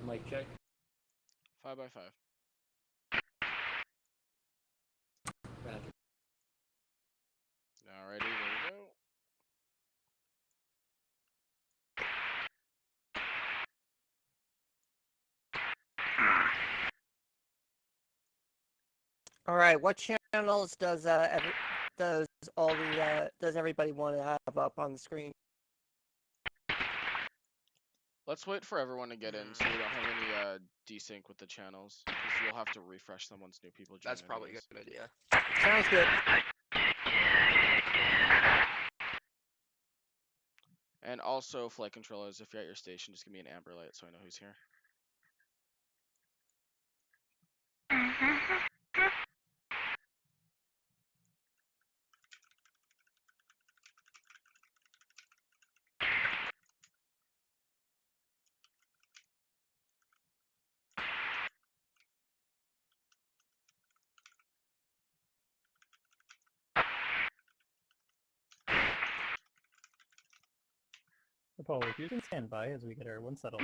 Mic check. 5x5. Roger. Alrighty, there we go. All right, what channels does everybody want to have up on the screen? Let's wait for everyone to get in so we don't have any desync with the channels, because you'll have to refresh them once new people join. That's probably a good idea. Sounds good. And also, flight controllers, if you're at your station, just give me an amber light so I know who's here. Apollo, if you can stand by as we get everyone settled.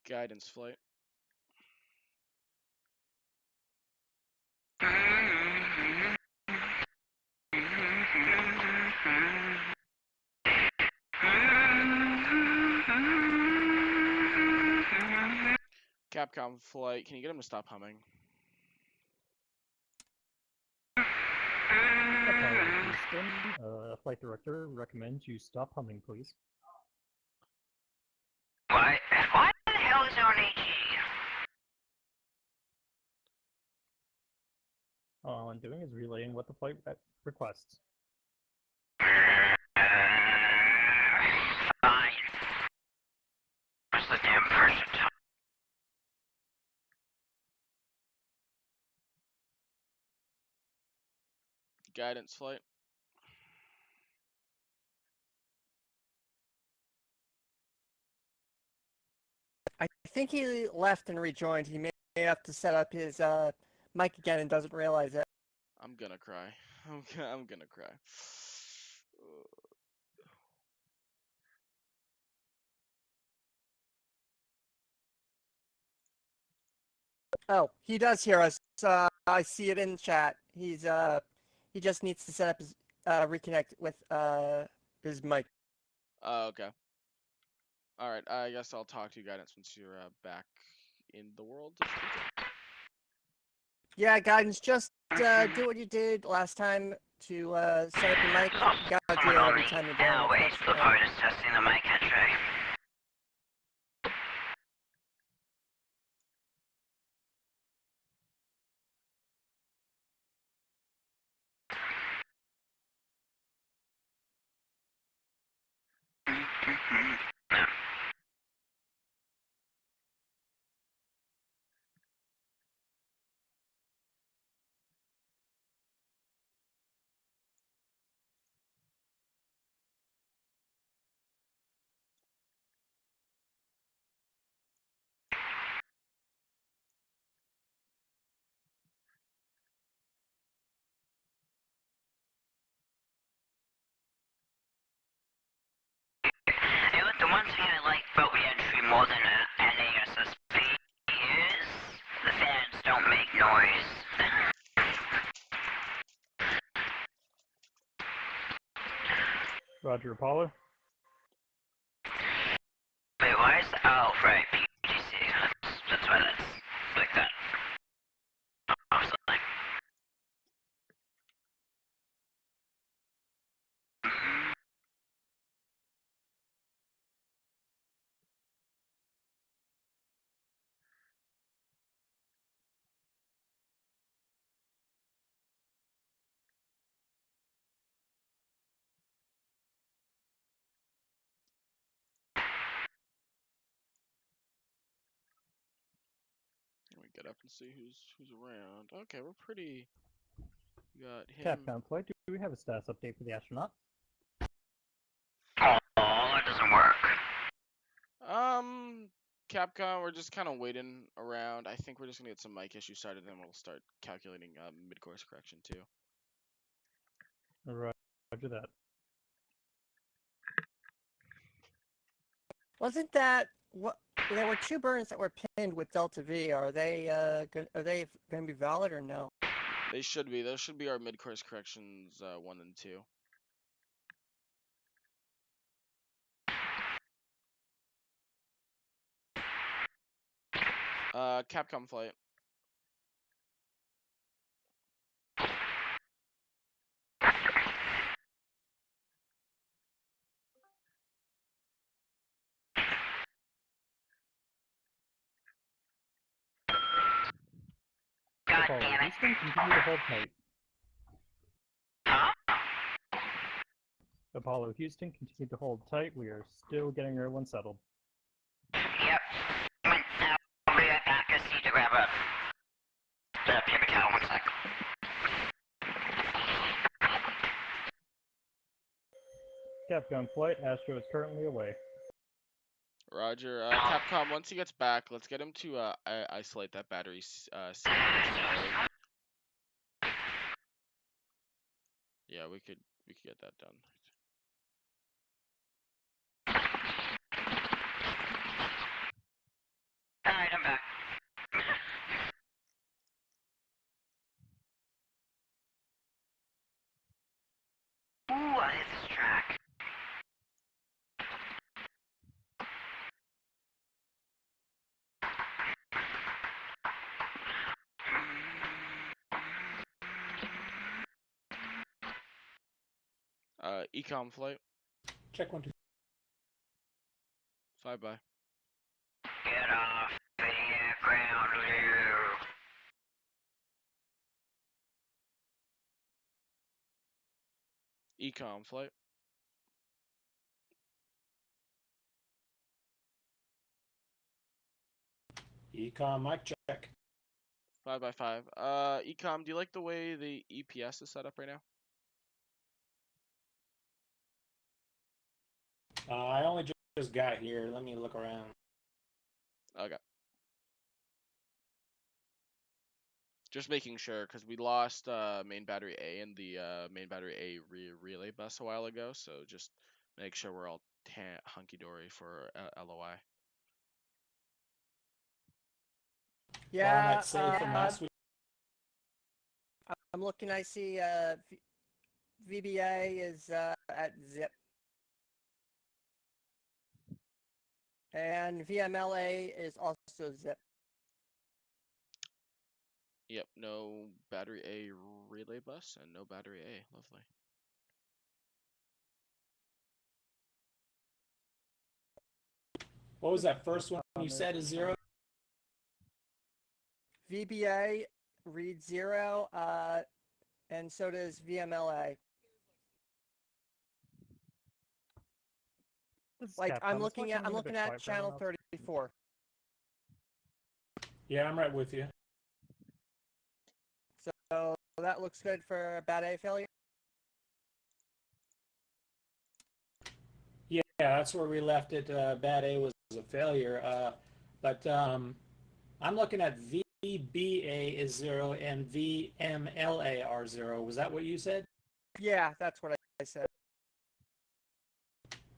Guidance flight. CAPCOM flight, can you get him to stop humming? Apollo, Houston, flight director recommends you stop humming, please. Why the hell is on AG? All I'm doing is relaying what the flight requests. Fine. Where's the damn person? Guidance flight. I think he left and rejoined. He may have to set up his mic again and doesn't realize it. I'm gonna cry. I'm gonna cry. Oh, he does hear us. I see it in chat. He just needs to set up his reconnect with his mic. Okay. Alright, I guess I'll talk to you guidance once you're back in the world. Yeah, guidance. Just do what you did last time to set up your mic. You gotta do it every time you do it. Wait, the phone is testing the mic entry. Roger, Apollo. Wait, why is oh right PGC? That's why that's like that. I was like, Let me get up and see who's around. Okay, we're pretty. We got him. CAPCOM flight, do we have a status update for the astronaut? oh, that doesn't work. Capcom, we're just kind of waiting around. I think we're just gonna get some mic issues started, then we'll start calculating mid-course correction too. Roger that. Wasn't that what? There were two burns that were pinned with Delta V. Are they going to be valid or no? They should be. Those should be our mid-course corrections 1 and 2. Capcom flight. God Apollo, damn it. Houston, continue to hold tight. Huh? Apollo, Houston, continue to hold tight. We are still getting everyone settled. Yep. I'll be right back. I just need to grab a paper towel. 1 sec. Capcom flight, Astro is currently away. Roger. Capcom, once he gets back, let's get him to isolate that battery C. Yeah, we could get that done. Alright, I'm back. Ooh, I hit this track. EECOM flight. Check 1, 2. 5 by. Get off the ground, you. EECOM flight. EECOM mic check. 5 by 5. EECOM, do you like the way the EPS is set up right now? I only just got here. Let me look around. Okay. Just making sure, because we lost main battery A and the main battery A relay bus a while ago, so just make sure we're all hunky-dory for LOI. Yeah, Format save from last week. I'm looking. I see VBA is at zip, and VMLA is also zip. Yep, no battery A relay bus and no battery A. Lovely. What was that first one you said is 0? VBA reads 0, and so does VMLA. Like I'm looking at channel 34. Yeah, I'm right with you. So that looks good for bad A failure. Yeah, that's where we left it. Bad A was a failure. But I'm looking at VBA is 0 and VMLA are 0. Was that what you said? Yeah, that's what I said.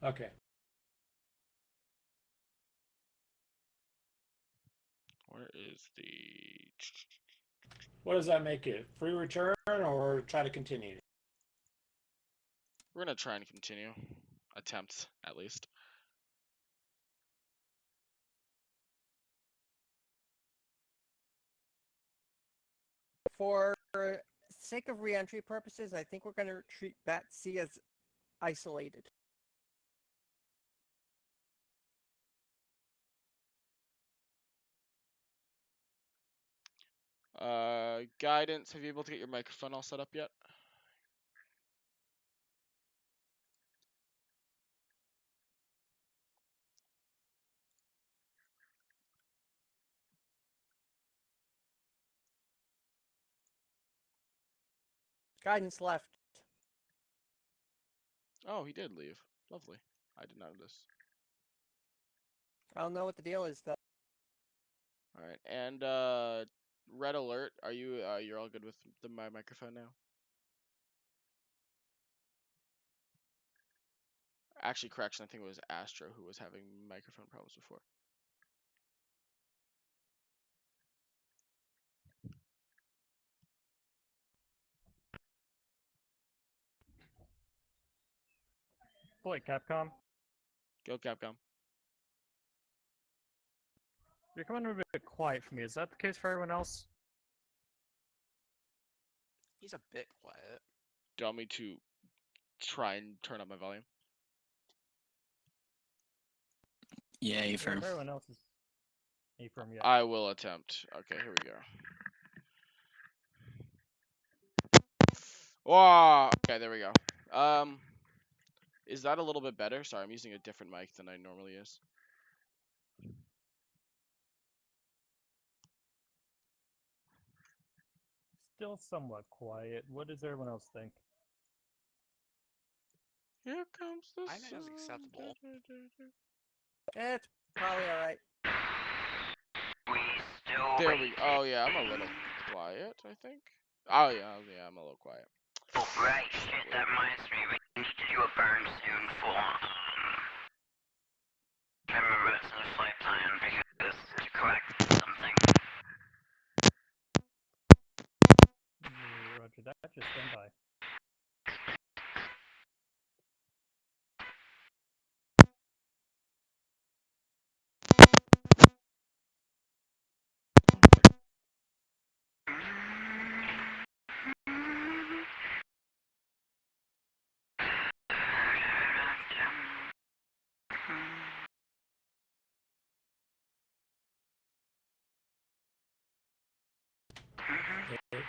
Okay. Where is the... What does that make it? Free return or try to continue? We're going to try and continue. attempt at least. For sake of reentry purposes, I think we're going to treat Bat C as isolated. Guidance, have you able to get your microphone all set up yet? Guidance left. Oh, he did leave. Lovely. I did not notice. I don't know what the deal is, though. All right, and Redalert, are you you're all good with my microphone now? Actually, correction, I think it was Astro who was having microphone problems before. Boy, Capcom, Go Capcom. you're coming a bit quiet for me. Is that the case for everyone else? He's a bit quiet. Do you want me to try and turn up my volume? Yeah, Yeah, firm. if everyone else is affirm, yeah. I will attempt. Okay, here we go. Wow. Okay, there we go. Is that a little bit better? Sorry, I'm using a different mic than I normally use. Still somewhat quiet. What does everyone else think? Here comes the I think that's acceptable. It's probably alright. We still There we. waiting. Oh yeah, I'm a little quiet. I think. Oh yeah, I'm a little quiet. Oh, right, shit, that reminds me. We need to do a burn soon for, I remember it's in the flight plan because to correct something. Roger that, just stand by.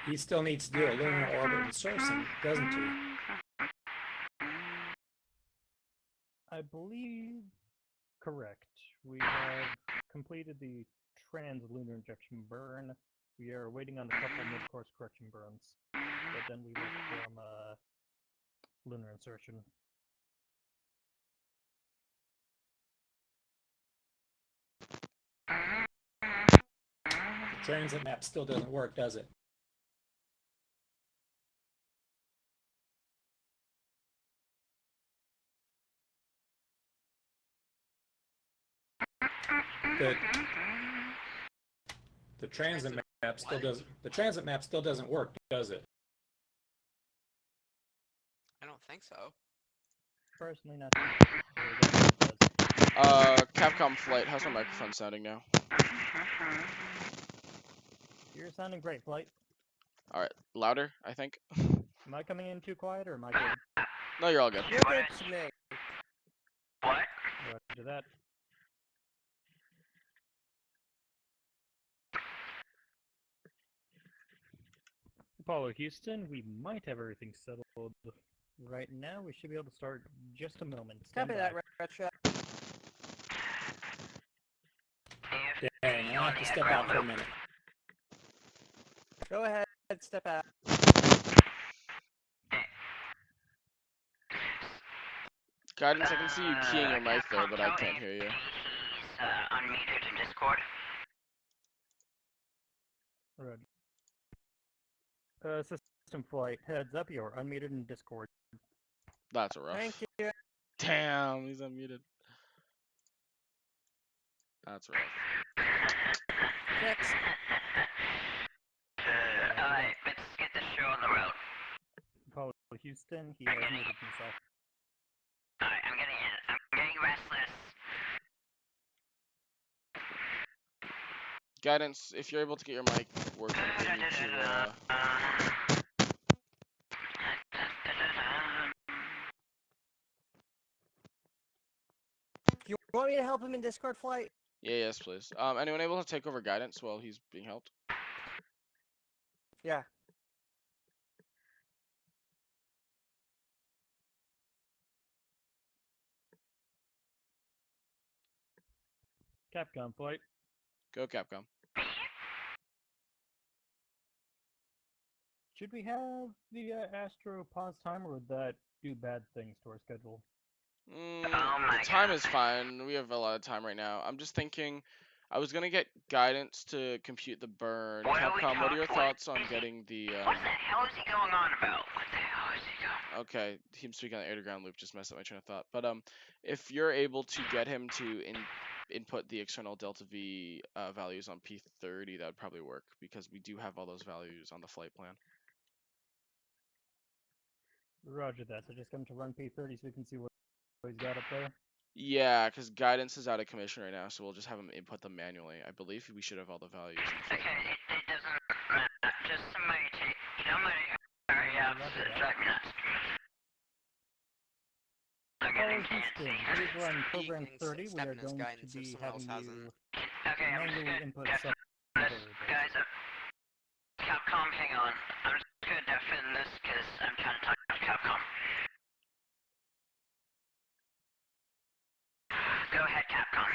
He still needs to do a lunar orbit insertion, doesn't he? I believe correct. We have completed the trans-lunar injection burn. We are waiting on a couple mid-course correction burns. But then we will perform lunar insertion. The transit map still doesn't work, does it? The transit map still doesn't. The transit map still doesn't work, does it? I don't think so. Personally, not. Capcom flight. How's my microphone sounding now? You're sounding great, Flight. All right, louder. I think. Am I coming in too quiet, or am I good? No, you're all good. You're good to me. What? Roger that. Apollo Houston, we might have everything settled right now. We should be able to start just a moment. Stand Copy by. that, Retro. Dang, I have to step out for a minute. Go ahead, step out. Guidance, I can see you keying your mic there, but I can't hear you. He's unmuted in Discord. Roger. System Flight, heads up, you're unmuted in Discord. That's rough. Thank you. Damn, he's unmuted. That's rough. Fix. Alright, let's get the show on the road. Apollo Houston, he has muted himself. Alright, I'm getting Guidance, if you're able to get your mic working, we need to. Do you want me to help him in Discord flight? Yeah, yes, please. Anyone able to take over guidance while he's being helped? Yeah. Capcom flight. Go, Capcom. Should we have the Astro pause time, or would that do bad things to our schedule? The time is fine. We have a lot of time right now. I'm just thinking, I was gonna get guidance to compute the burn. Capcom, what are your thoughts on getting the? What the hell is he going on about? What the hell is he going? Okay, him speaking on the air to ground loop just messed up my train of thought. But if you're able to get him to input the external delta V values on P30, that would probably work because we do have all those values on the flight plan. Roger that. So just come to run P30 so we can see what he's got up there. Yeah, because guidance is out of commission right now, so we'll just have him input them manually. I believe we should have all the values. In the flight Okay, plan. it doesn't matter. Just somebody take. Hurry up. Drive me nuts. I'm getting Houston, antsy. please run He program can 30. We step are in his going to guidance if be someone else having you Okay, I'm just manually gonna. input This, secondary. guys, Capcom, hang on. I'm just gonna defend this because I'm trying to talk to Capcom. Go ahead, Capcom.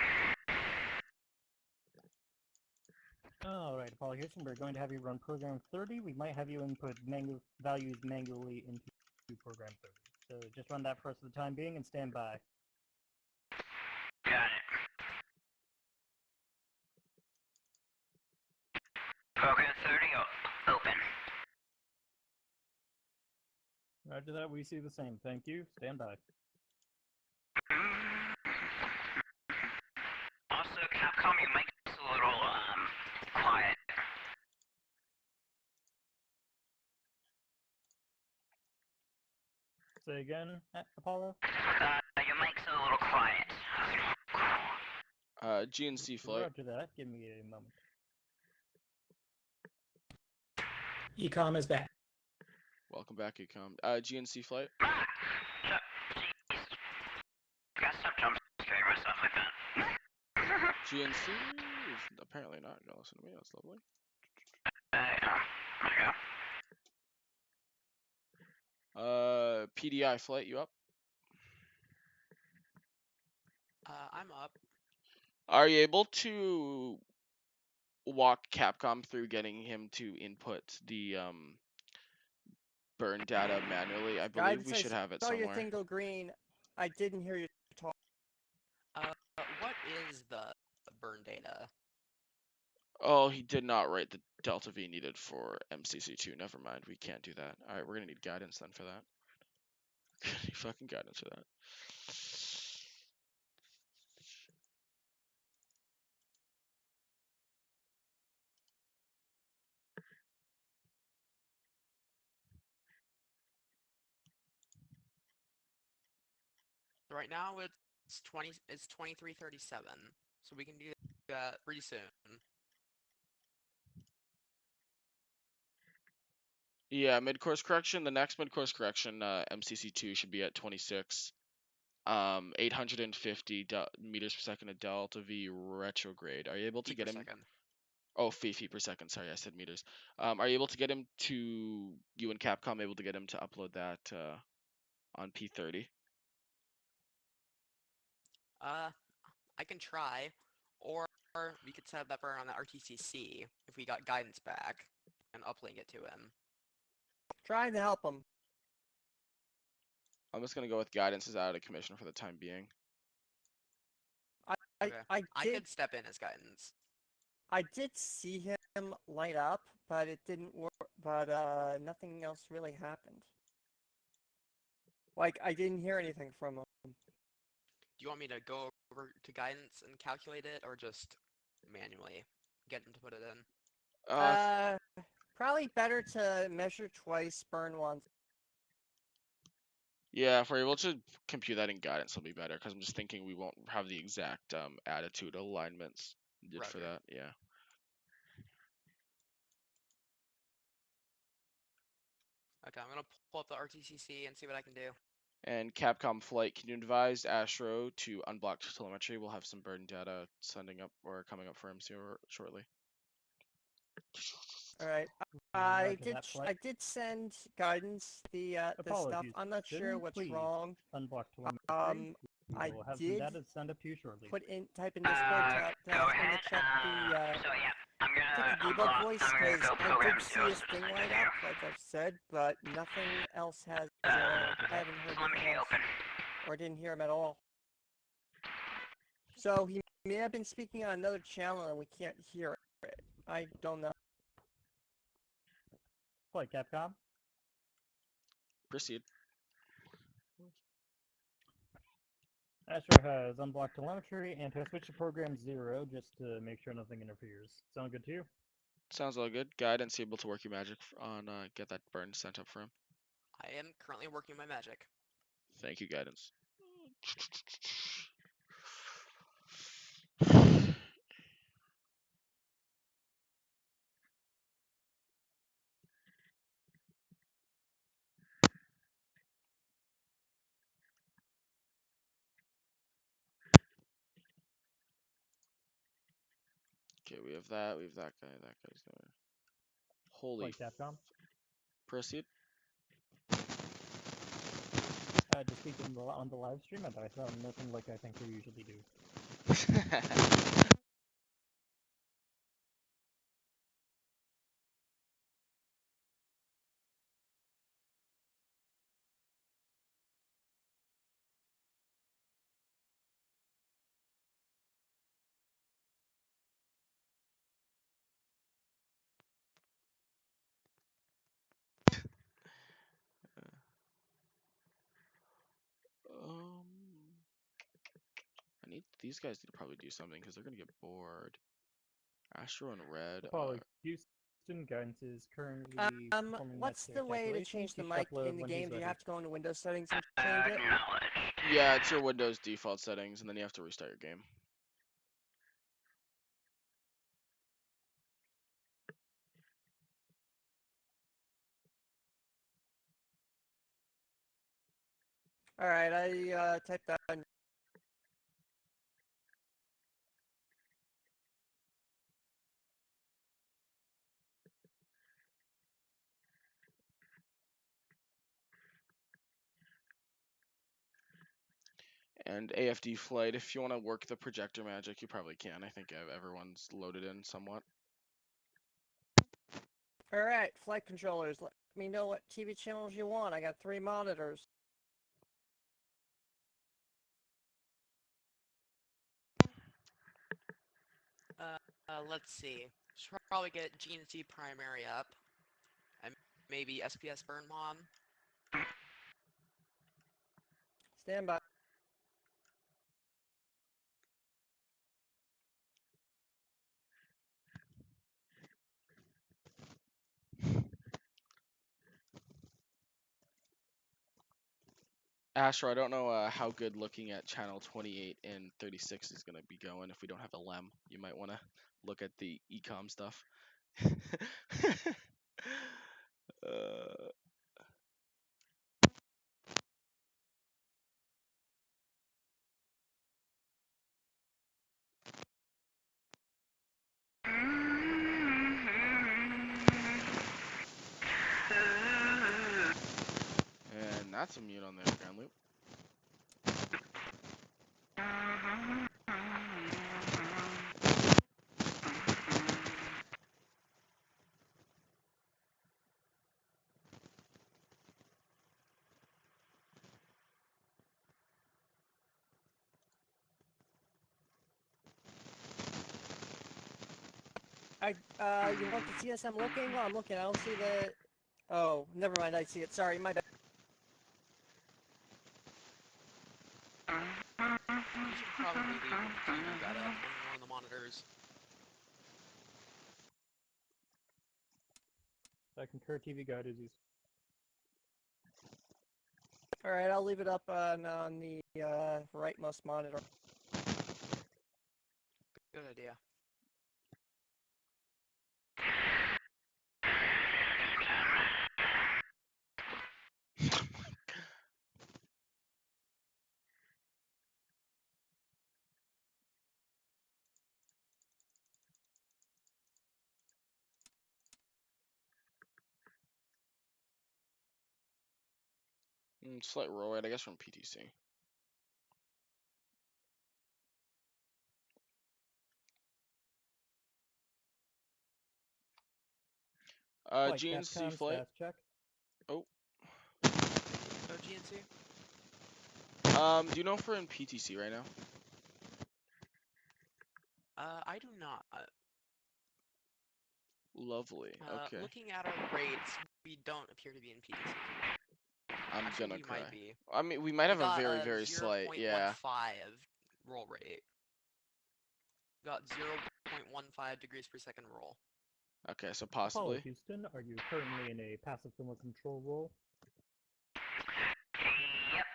Alright, Apollo Houston, we're going to have you run program 30. We might have you input values manually into program 30. So just run that for us for the time being and stand by. Got it. Program 30 open. Roger that, we see the same. Thank you. Stand by. Also, Capcom, your mic is a little, quiet. Say again, Apollo? Your mic's a little quiet. GNC flight. Roger that. Give me a moment. EECOM is back. Welcome back, EECOM. GNC flight. Ah! Jeez. I gotta stop jump scaring myself like that. GNC is apparently not gonna listen to me. That's lovely. There you go. PDI flight, you up? I'm up. Are you able to walk Capcom through getting him to input the burn data manually? I believe Guidance, we should have it saw your somewhere. thing go green. I didn't hear you talk. What is the burn data? Oh, he did not write the delta V needed for MCC-2. Never mind, we can't do that. All right, we're gonna need guidance then for that. Need fucking guidance for that. Right now it's 23:37, so we can do that pretty soon. Yeah, mid-course correction. The next mid-course correction, MCC-2 should be at 26. 850 meters per second of delta V retrograde. Are you able to Feet get per him? second. Oh, feet per second. Sorry, I said meters. Are you able to get him to you and Capcom able to get him to upload that on P30? I can try, or we could set that burn on the RTCC if we got guidance back and uplink it to him. Trying to help him. I'm just gonna go with guidance is out of commission for the time being. Okay. I I did could step in as guidance. I did see him light up, but it didn't work. But nothing else really happened. Like I didn't hear anything from him. Do you want me to go over to guidance and calculate it, or just manually get him to put it in? Probably better to measure twice, burn once. Yeah, if we're able to compute that in guidance, it'll be better. Because I'm just thinking we won't have the exact attitude alignments needed for Roger. that. Yeah. Okay, I'm gonna pull up the RTCC and see what I can do. And Capcom flight, can you advise Astro to unblock telemetry? We'll have some burn data sending up or coming up for MC shortly. All right. Roger that, flight. I did send guidance the stuff. Apologies. I'm not sure Didn't what's please wrong. Unblock telemetry. We I will have did some data sent up to you shortly. type in Discord to Go ask him ahead. to check the So yeah, I'm check the gonna debug unblock. voice I'm gonna because go I program did see zero his some thing things light here. up, like I've said, but nothing else has. I haven't heard anything Telemetry else, open. or didn't hear him at all. So he may have been speaking on another channel and we can't hear it. I don't know. Flight Capcom. Proceed. Astro has unblocked telemetry and has switched to program 0 just to make sure nothing interferes. Sound good to you? Sounds all good. Guidance able to work your magic on get that burn sent up for him. I am currently working my magic. Thank you, Guidance. Okay, we have that guy, that guy's there. Holy Flight Capcom. Proceed. To speak on the live stream, and I thought nothing like I think we usually do. I need these guys to probably do something because they're gonna get bored. Astro and Red. Apologies. Houston Guidance is currently performing What's the necessary way to calculations. change the He mic upload in the when game? he's Do you ready. have to go into Windows settings and change it? Acknowledge. Yeah, it's your Windows default settings, and then you have to restart your game. All right, I typed that in. And AFD flight, if you want to work the projector magic, you probably can. I think everyone's loaded in somewhat. All right, flight controllers, let me know what TV channels you want. I got 3 monitors. Let's see. Should probably get GNC primary up, and maybe SPS burn mod. Stand by. Astro, I don't know how good looking at channel 28 and 36 is going to be going if we don't have a LEM. You might want to look at the EECOM stuff. And that's a mute on the ground loop. You want to see us? I'm looking. I'm looking. I don't see the. Oh, never mind. I see it. Sorry, my bad. You should probably leave the TV got up on one of the monitors. I concur. TV Guide is used. All right, I'll leave it up on the rightmost monitor. Good idea. Slight roll rate, I guess, from PTC. Flight GNC Capcom, flight. stats check. Oh. No GNC? Do you know if we're in PTC right now? I do not. Lovely. Okay. Looking at our rates, we don't appear to be in PTC. I'm Actually, gonna we cry. might be. I mean, we might have We a got very, very slight. 0.15 Yeah. roll rate. Got 0.15 degrees per second roll. Okay, so Apollo possibly. Houston, are you currently in a passive thermal control role? Yep.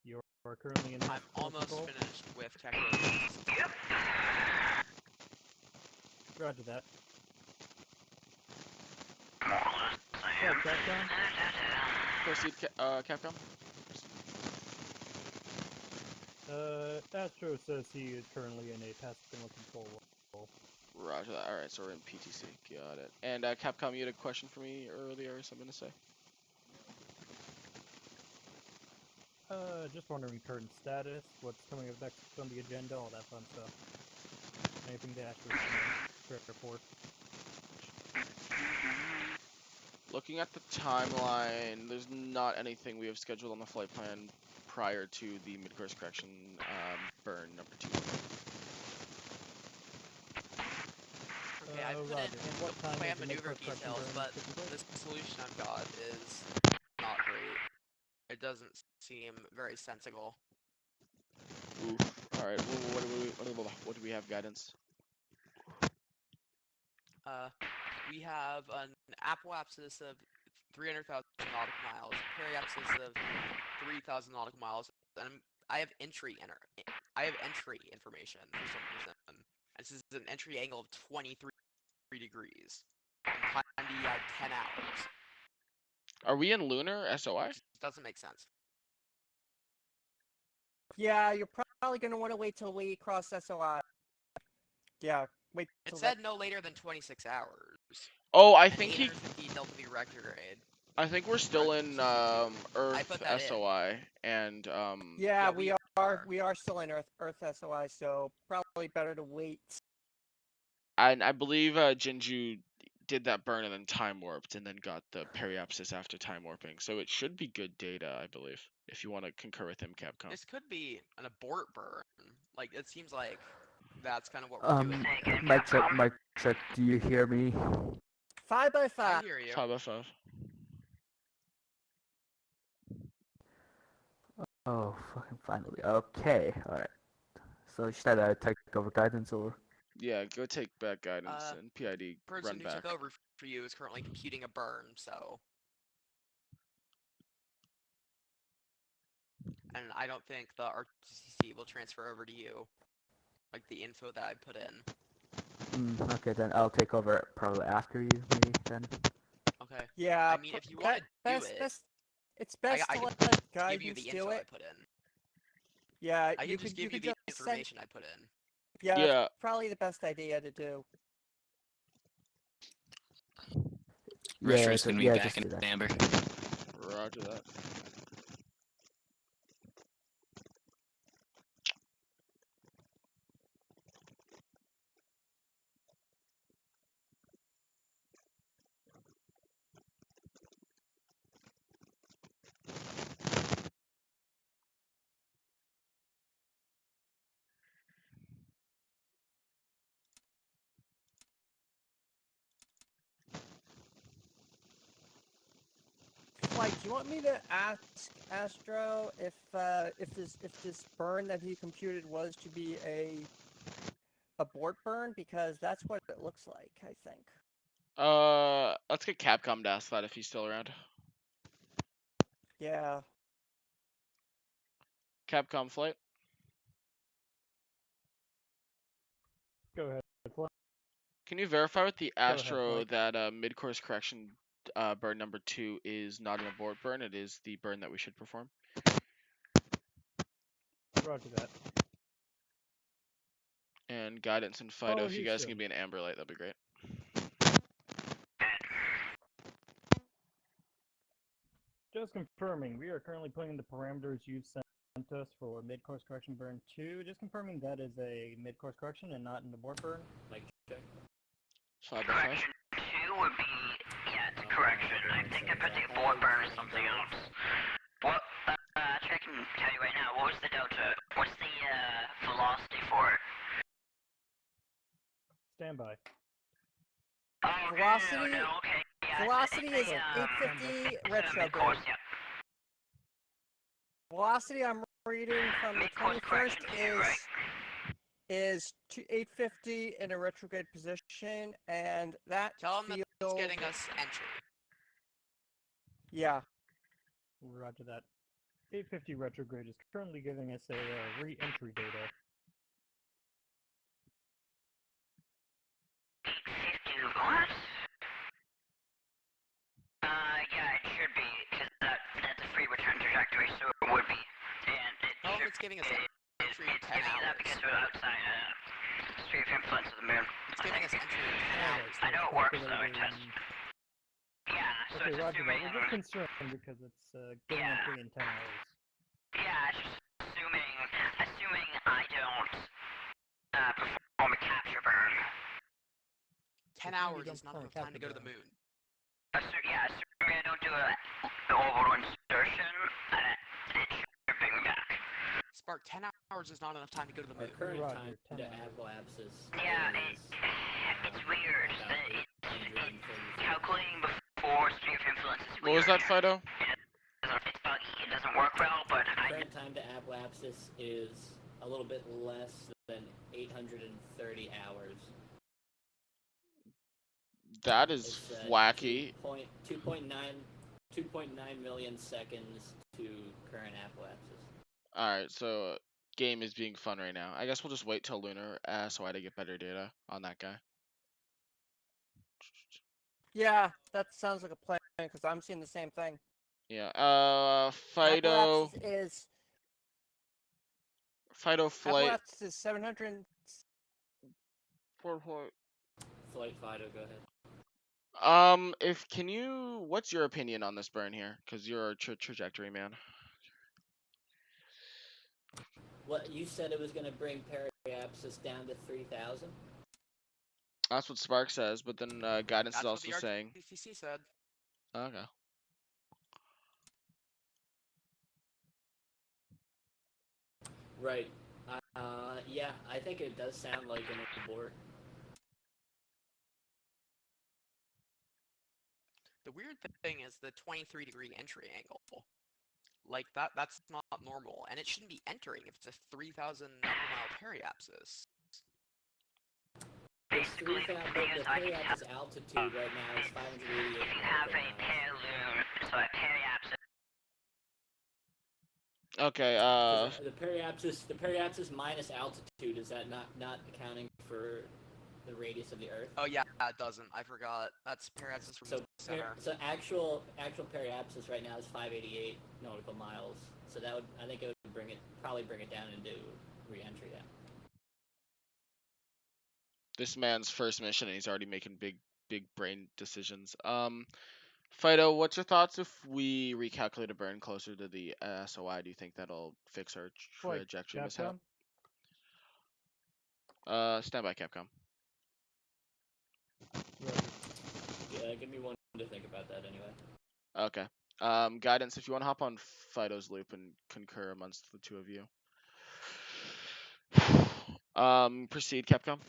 You are currently in I'm passive thermal almost control? finished with technical. Yep. Roger that. More or less, I am. Flight Capcom, Proceed, Capcom. Astro says he is currently in a passive thermal control role. Roger that. Alright, so we're in PTC. Got it. And Capcom, you had a question for me earlier or something to say? Just wondering current status, what's coming up next on the agenda, all that fun stuff. Anything to Astro's report? Looking at the timeline, there's not anything we have scheduled on the flight plan prior to the mid-course correction burn number 2. Okay, I put Roger. in And what time plan is the maneuver mid-course correction details, burn but taking place? the solution I've got is not great. It doesn't seem very sensible. Ooh. Alright, what do we have guidance? We have an apoapsis of 300,000 nautical miles, periapsis of 3,000 nautical miles, and I have entry information for some reason. This is an entry angle of 23 degrees. And time to out 10 hours. Are we in lunar SOI? It just doesn't make sense. Yeah, you're probably gonna want to wait till we cross SOI. Yeah, wait It till said no later than 26 hours. Oh, I And think 850 delta V retrograde. I think we're still in MCC-2. Earth put that in. SOI and Yeah, Yeah, we we are. We are still in Earth SOI, so probably better to wait. and I believe Jinju did that burn and then time warped and then got the periapsis after time warping. So it should be good data, I believe. If you want to concur with him, Capcom. This could be an abort burn. Like, it seems like that's kind of what we're doing. Mic check, do you hear me? 5 by I 5. hear you. 5/5. Oh, fucking finally. Okay, alright. So should I take over guidance or? Yeah, go take back guidance and PID Person run who back. took over for you is currently computing a burn, so. And I don't think the RTCC will transfer over to you. Like the info that I put in. Okay, then I'll take over probably after you, maybe then. Okay. Yeah. I mean, if you want to do it, it's best I to can let give guidance you the do info I it. put in. Yeah, I you can just could give you just the send. information I put in. Yeah, Yeah. that's probably the best idea to do. Retro's gonna be back just in do that. Amber. Roger that. Like, do you want me to ask Astro if this burn that he computed was to be a abort burn, because that's what it looks like, I think. Let's get Capcom to ask that if he's still around. Yeah. Capcom flight. Go ahead, flight. Can you verify with the ahead, Astro Mike. that mid-course correction burn number 2 is not an abort burn? It is the burn that we should perform. Roger that. And guidance and Fido, Oh, if you guys Houston. can be an amber light, that'd be great. Just confirming, we are currently putting the parameters you've sent us for mid-course correction burn 2. Just confirming that is a mid-course correction and not an abort burn. Like, check. 5 by 5. Correction 2 would be, yeah, it's a correction. I think I put the abort burn as something else. Well, actually I can tell you right now, what was the delta? What's the, velocity for it? Standby. Oh, Velocity- no, okay. Yeah, Velocity is it's a, 850 it's a retrograde. mid-course, yeah. Velocity I'm reading from the Mid-course 21st correction too, right? is 850 in a retrograde position, and that Tell him feels... that's getting us entry. Yeah. Roger that. 850 retrograde is currently giving us a re-entry data. 850 what? Yeah, it should be, because that's a free return trajectory, so it would be. And it Tell him should it's giving us it's entry in 10 giving that hours. because we're outside sphere of influence of the moon. It's giving us entry in 10 hours. I know it works though, it tests. Yeah, so Okay, it's roger that. assuming. We're just concerned because it's getting Yeah. entry in 10 hours. Yeah, it's just assuming I don't perform a capture burn. 10 Assuming you hours don't is not perform a enough time to go to capture the burn. moon. Yeah, assuming I don't do the orbital insertion, and it should bring me back. Spark, 10 hours is not enough time to go to the Our moon. current Roger, time 10 to hours. apoapsis Yeah, is it's weird. about It's 830. calculating before sphere of influence is What was weird. that, Fido? It's buggy. It doesn't work well, but The I current time to apoapsis is a little bit less than 830 hours. That is It's wacky. 2.9 million seconds to current apoapsis. Alright, so game is being fun right now. I guess we'll just wait till lunar SOI to get better data on that guy. Yeah, that sounds like a plan, because I'm seeing the same thing. Yeah, Fido flight. Apoapsis is 700... Flight Fido, go ahead. What's your opinion on this burn here? Because you're a trajectory man. What you said it was going to bring periapsis down to 3,000? That's what Spark says, but then guidance That's is what also the saying. RTC said. Okay. Right. Yeah, I think it does sound like an abort. The weird thing is the 23-degree entry angle. Like, that's not normal, and it shouldn't be entering if it's a 3,000 nautical-mile periapsis. basically the thing is The I can have periapsis altitude right now is 588 if you have a nautical miles. periloon, so a periapsis. Okay. 'Cause the periapsis minus altitude, is that not accounting for the radius of the Earth? Oh yeah, it doesn't. I forgot. That's periapsis from the center. So actual periapsis right now is 588 nautical miles. So that would, I think it would probably bring it down into re-entry then. This man's first mission, and he's already making big brain decisions. Fido, what's your thoughts if we recalculate a burn closer to the SOI? Do you think that'll fix our trajectory mishap? Stand by, CAPCOM. Yeah, give me one to think about that anyway. Okay. Guidance, if you want to hop on Fido's loop and concur amongst the two of you. Proceed, CAPCOM.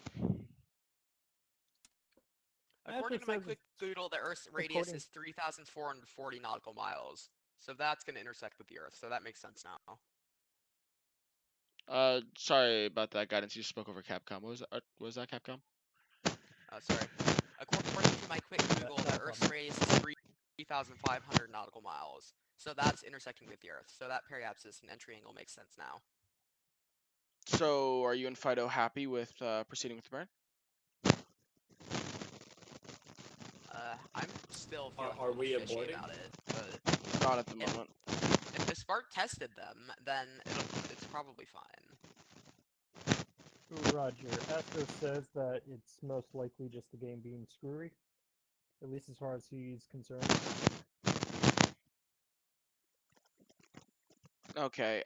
According to my quick Google, the Earth's radius is 3,440 nautical miles. So that's going to intersect with the Earth, so that makes sense now. Sorry about that, Guidance. You spoke over CAPCOM. What was that, CAPCOM? Sorry. According to my quick Google, the Earth's radius is 3,500 nautical miles. So that's intersecting with the Earth. So that periapsis and entry angle makes sense now. So, are you and Fido happy with proceeding with the burn? I'm still feeling Are a little we fishy aborting? about it. But Not at the moment. if the Spark tested them, then it's probably fine. Roger. Astro says that it's most likely just the game being screwy, at least as far as he's concerned. Okay.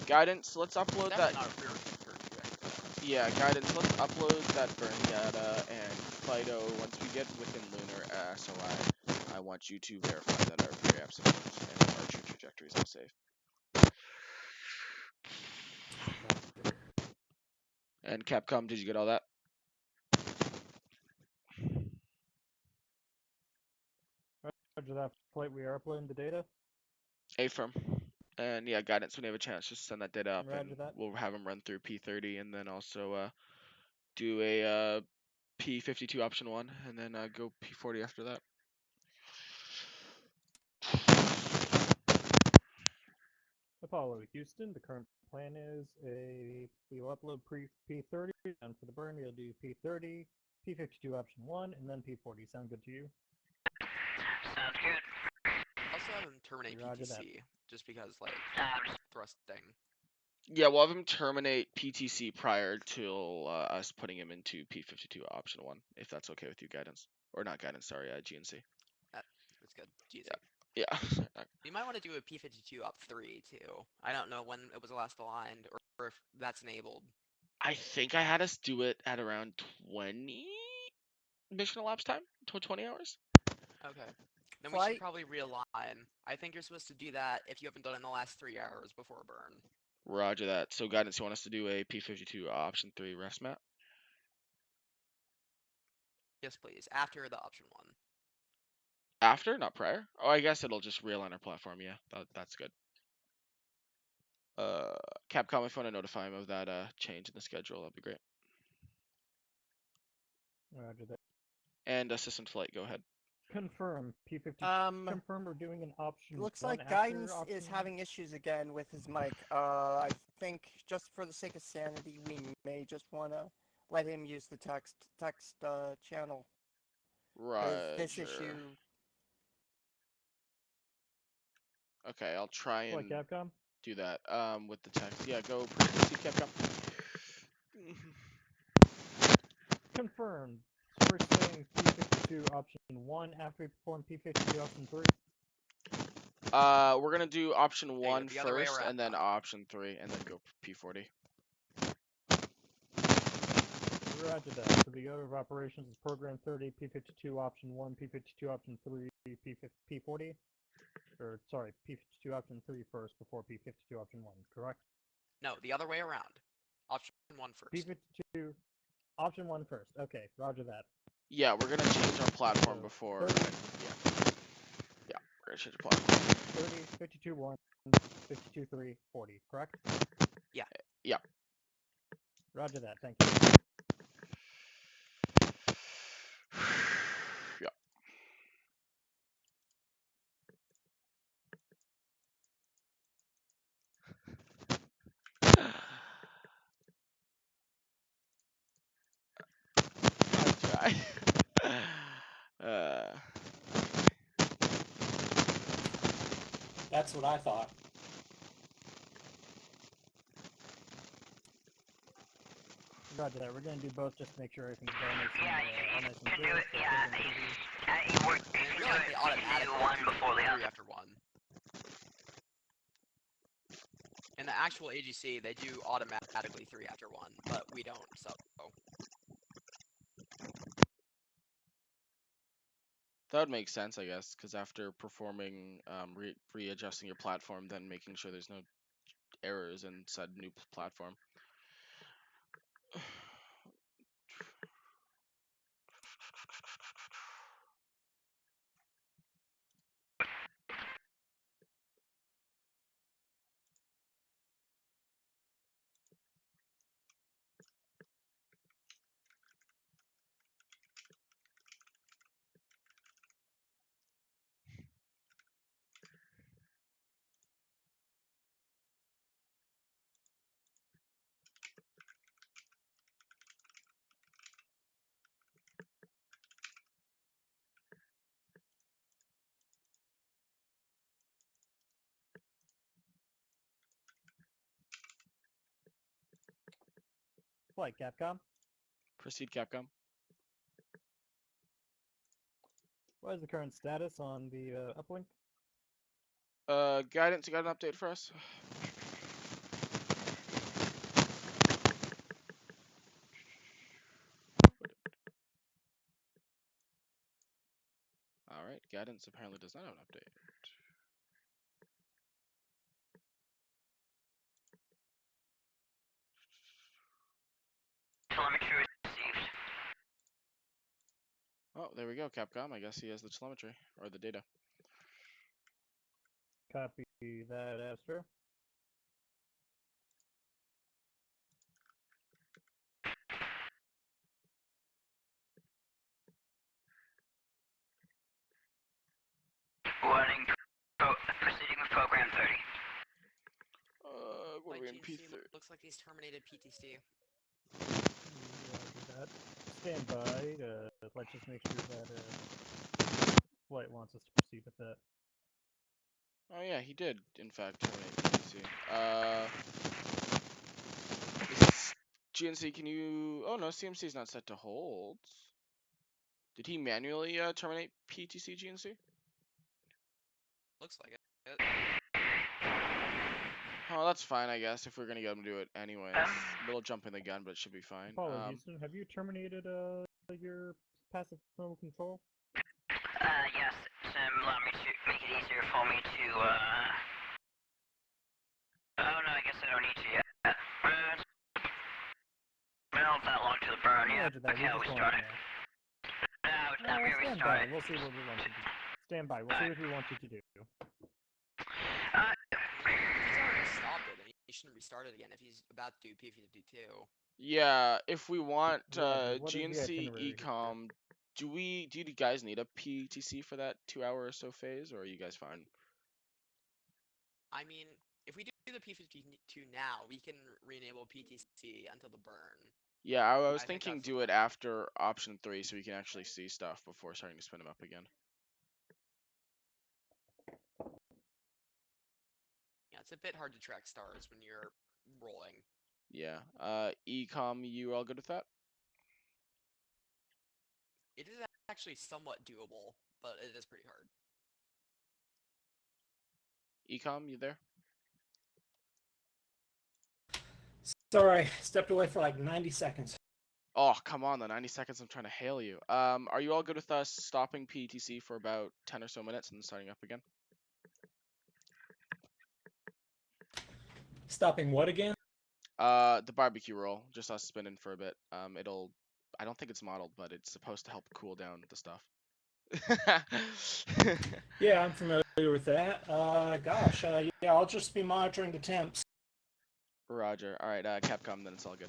Guidance. Let's upload It's that. definitely not a prerequisite for trajectory. Yeah, guidance. Let's upload that burn data and FIDO. Once we get within lunar SOI, I want you to verify that our pre-apps and our true trajectory is all safe. And Capcom, did you get all that? Roger that. Flight, we are uploading the data. Affirm. And yeah, guidance, when you have a chance, just send that data up Roger and that. we'll have them run through P30 and then also do a P52 option 1 and then go P40 after that. Apollo Houston, the current plan is we will upload P30, and for the burn we'll do P30, P52 option 1, and then P40. Sound good to you? Sounds good. Also have him terminate Roger that. PTC, just because, like, Um, thrusting. Yeah, we'll have him terminate PTC prior to us putting him into P52 option 1, if that's okay with you, guidance. Or not guidance, sorry, GNC. It's good. GC. Yeah. You might want to do a P52 up 3 too. I don't know when it was last aligned or if that's enabled. I think I had us do it at around 20 mission elapsed time, 20 hours. Okay. Then we Flight. should probably realign. I think you're supposed to do that if you haven't done it in the last 3 hours before burn. Roger that. So guidance, you want us to do a P52 option 3 rest map? Yes, please. After the option 1. After, not prior? Oh, I guess it'll just realign our platform. Yeah, that's good. Capcom, if you want to notify him of that change in the schedule, that'd be great. Roger that. And assistant flight, go ahead. Confirm P50. Confirm we're doing an option. Looks 1 like after Guidance option is 1. having issues again with his mic. I think just for the sake of sanity, we may just want to let him use the text channel. 'Cause this Roger. issue. Okay, I'll try Like and Capcom. do that with the text. Yeah, go proceed, Capcom. Confirmed. So we're saying P52 option 1 after we perform P52 option 3. We're gonna do option 1 the other way first, around. and then option 3, and then go P40. Roger that. So the order of operations is program 30, P52 option 1, P52 option 3, P40? Or, sorry, P52 option 3 first before P52 option 1, correct? No, the other way around. Option 1 first. P52 option 1 first. Okay, roger that. Yeah, we're gonna change our platform So, before. 30, Yeah, we're gonna change our platform. 30, 52 1, 52 3, 40, correct? Yeah. Yeah. Roger that, thank you. Yeah. I try. That's what I thought. Roger that. We're gonna do both just to make sure everything's done nice yeah, all nice and you good. do it. So Yeah, program 30. you work. And You I do feel like it. they automatically do one do before the 3 other. after 1. In the actual AGC, they do automatically 3 after 1, but we don't, so. That would make sense, I guess, because after performing readjusting your platform, then making sure there's no errors inside new platform. Flight Capcom. Proceed, Capcom. What is the current status on the uplink? Guidance, you got an update for us? Alright, guidance apparently does not have an update. Telemetry received. Oh, there we go, Capcom. I guess he has the telemetry, or the data. Copy that, Astro. Warning. Proceeding with program 30. What are we in GNC P3? looks like he's terminated PTC. Roger that. Stand by. Let's just make sure that flight wants us to proceed with that. Oh yeah, he did, in fact, terminate PTC. Is GNC, can you... Oh no, CMC is not set to hold. Did he manually terminate PTC, GNC? Looks like it. Oh, that's fine, I guess, if we're gonna get him to do it anyways. A little jumping the gun, but it should be fine. Apollo Houston, have you terminated your passive thermal control? Yes, to allow me to make it easier for me to, Oh no, I guess I don't need to yet. Well, that long to the burn, yeah. Roger that. Okay, I'll We're just restart it. going No, now. I'm gonna Stand restart by. it. We'll see what we want you to do. Stand by. We'll see what we want you to do. He's already stopped it, and he shouldn't restart it again if he's about to do PV2. Yeah, if we want Roger. What is the GNC itinerary here? EECOM, do you guys need a PTC for that 2 hour or so phase, or are you guys fine? I mean, if we do the PV2 now, we can re-enable PTC until the burn. Yeah, I was I think thinking that's do it after option 3 so we can actually see stuff before starting to spin them up again. Yeah, it's a bit hard to track stars when you're rolling. Yeah. EECOM, you all good with that? It is actually somewhat doable, but it is pretty hard. EECOM, you there? Sorry, stepped away for like 90 seconds. Oh, come on, the 90 seconds I'm trying to hail you. Are you all good with us stopping PTC for about 10 or so minutes and then starting up again? Stopping what again? The barbecue roll, just us spinning for a bit. I don't think it's modeled, but it's supposed to help cool down the stuff. Yeah, I'm familiar with that. Gosh, yeah, I'll just be monitoring the temps. Roger. All right, Capcom, then it's all good.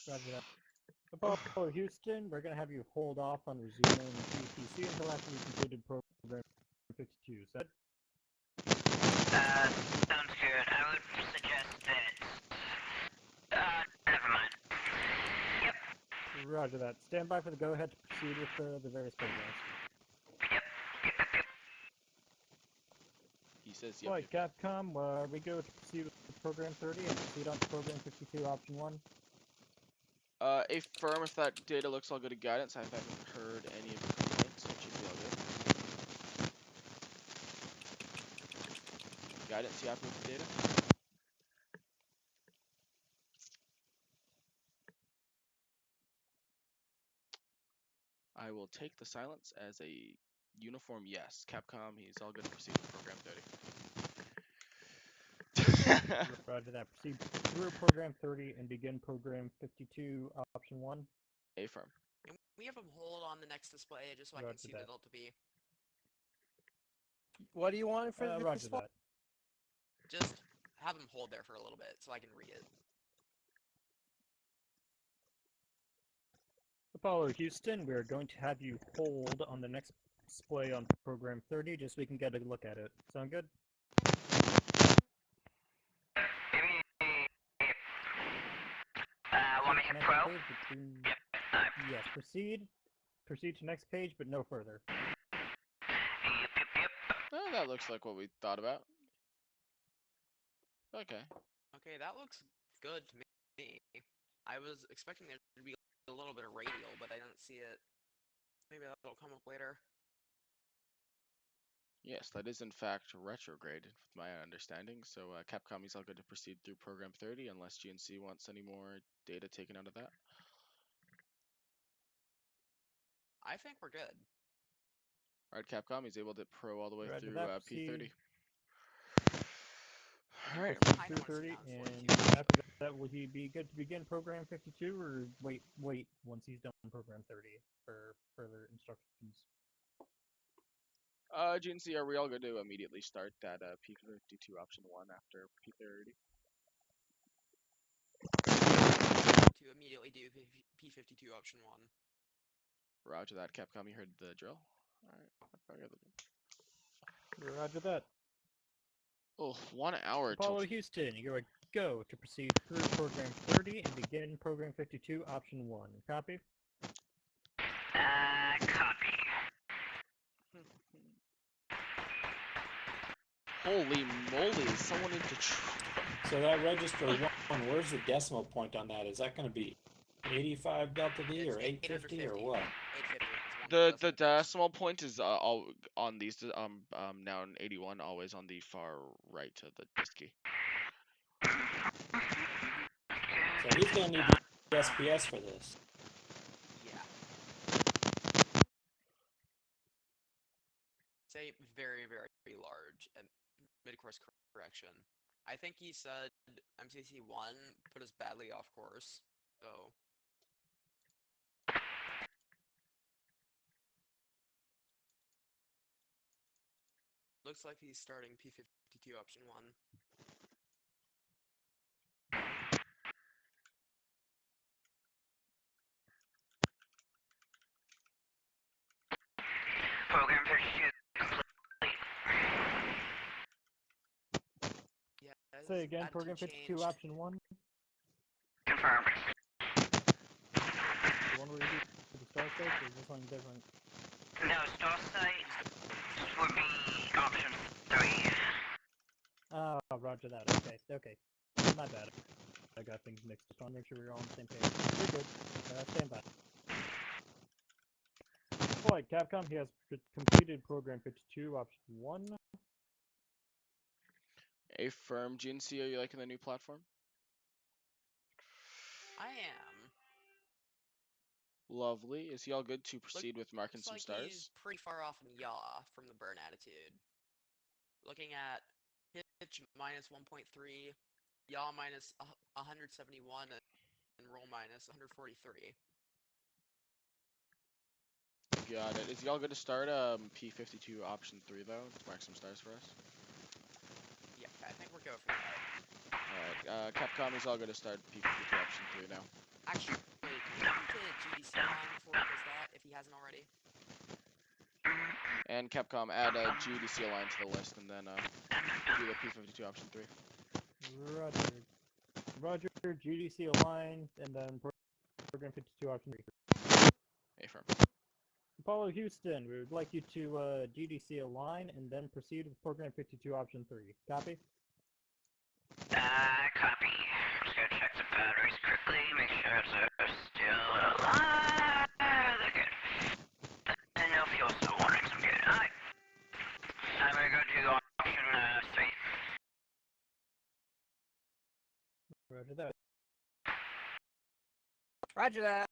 Roger that. Apollo Houston, we're going to have you hold off on resuming PTC until after we completed program 52. Set? Sounds good. I would suggest that, never mind. Yep. Roger that. Stand by for the go-ahead to proceed with the various programs. Yep. He says yep. Right, Capcom, we go to proceed with program 30 and proceed on to program 52, option 1. Affirm if that data looks all good to guidance. I haven't heard any of the complaints, so it should be all good. Guidance, you happy with the data? I will take the silence as a uniform yes. Capcom, he's all good to proceed with program 30. Roger that. Proceed through program 30 and begin program 52, option 1. Affirm. And we have him hold on the next display just so I can Roger see that. the Delta B. What do you want for the Roger display? that. Just have him hold there for a little bit so I can read it. Apollo Houston, we're going to have you hold on the next display on program 30 just so we can get a look at it. Sound good? Want me to hit Next pro? page, but do- Yep. Yes, proceed. Proceed to next page, but no further. Yep. Oh, that looks like what we thought about. Okay. Okay, that looks good to me. I was expecting there to be a little bit of radial, but I didn't see it. Maybe that'll come up later. Yes, that is in fact retrograde, with my understanding. So Capcom is all good to proceed through program 30 unless GNC wants any more data taken out of that. I think we're good. Alright, Capcom, he's able to pro all the way Roger through that, P30. I think Alright. we're Proceed kind through of 30, down and 42. after that, will he be good to begin program 52, or wait once he's done program 30 for further instructions? GNC, are we all good to immediately start that P52 option 1 after P30? To immediately do P52 option 1. Roger that, Capcom, you heard the drill. Alright. Roger that. Oh, 1 hour Apollo till... Houston, you're a go to proceed through program 30 and begin program 52 option 1. Copy? Copy. Holy moly, someone into... So that register 1, where's the decimal point on that? Is that going to be 85 delta V or It's 850 or 850. what? 850. It's The one decimal point is all on these now in 81, always on the far right to the disk key. So he's going to need the SPS for this. Yeah. It's a very, very large mid-course correction. I think he said MCC-1 put us badly off course, so... Looks like he's starting P52 option 1. Program 52 complete. Yeah, his Say again, attitude program 52 changed. option 1. Confirmed. The one where you do the star stage, or is this something different? No, star site would be option 3. Oh, roger that. Okay. My bad. I got things mixed. Just want to make sure we're all on the same page. You're good. Stand by. Alright, Capcom, he has completed program 52, option 1. A firm GNC, are you liking the new platform? I am. Lovely. Is he all good to proceed with marking Looks some like stars? he's pretty far off in yaw from the burn attitude. Looking at pitch minus 1.3, yaw minus 171, and roll minus 143. Got it. Is he all good to start P52 option 3 though? To mark some stars for us? Yeah, I think we're go for that. Alright, Capcom is all good to start P52 option 3 now. Actually, can we move to GDC line before he does that, if he hasn't already? And Capcom, add a GDC line to the list and then do the P52 option 3. Roger, GDC align, and then program 52 option 3. A firm. Apollo Houston, we would like you to GDC align and then proceed with program 52 option 3. Copy? Copy. Just gonna check the batteries quickly, make sure they're still alive. They're good. And no fuel cell warnings, I'm good. Alright. I'm gonna go to option 3. Roger that. Roger that.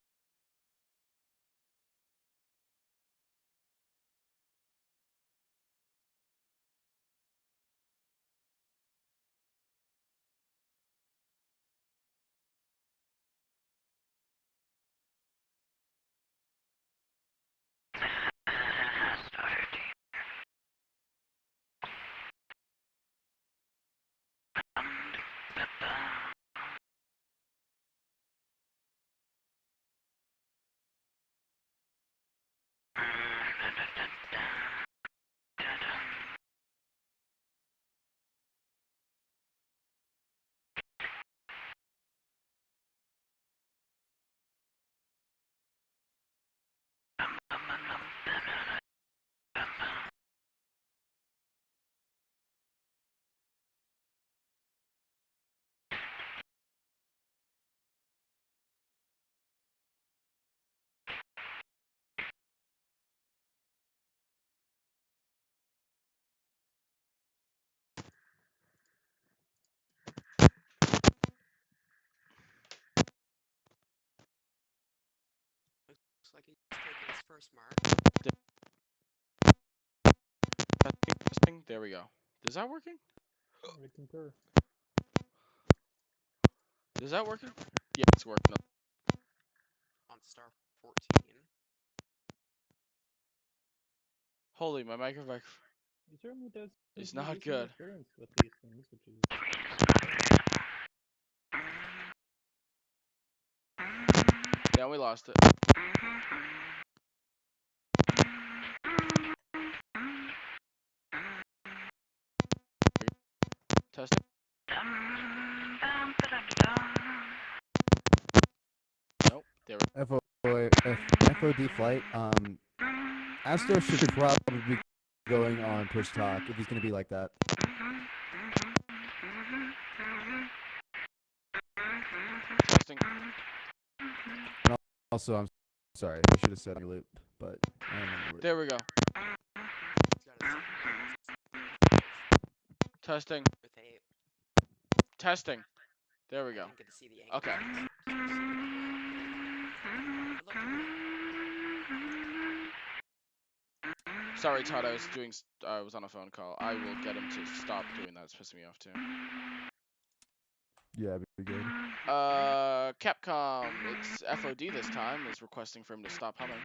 first mark. Testing. There we go. Is that working? I concur. Is that working? Yeah, it's working. On star 14. Holy, my microphone. He certainly does. It's seem to not be some good. experience with these things, which is. Yeah, we lost it. Testing. Nope. There we FOD flight. Astro should probably be going on push talk if he's going to be like that. Testing. Also, I'm sorry. I should have said on loop, but I am on the loop. There we go. Testing. With a, Testing. There we I go. didn't get to see the angle. Okay. It looked great. Sorry, Todd. I was on a phone call. I will get him to stop doing that. It's pissing me off too. Yeah, be good. Capcom. It's FOD this time. Is requesting for him to stop humming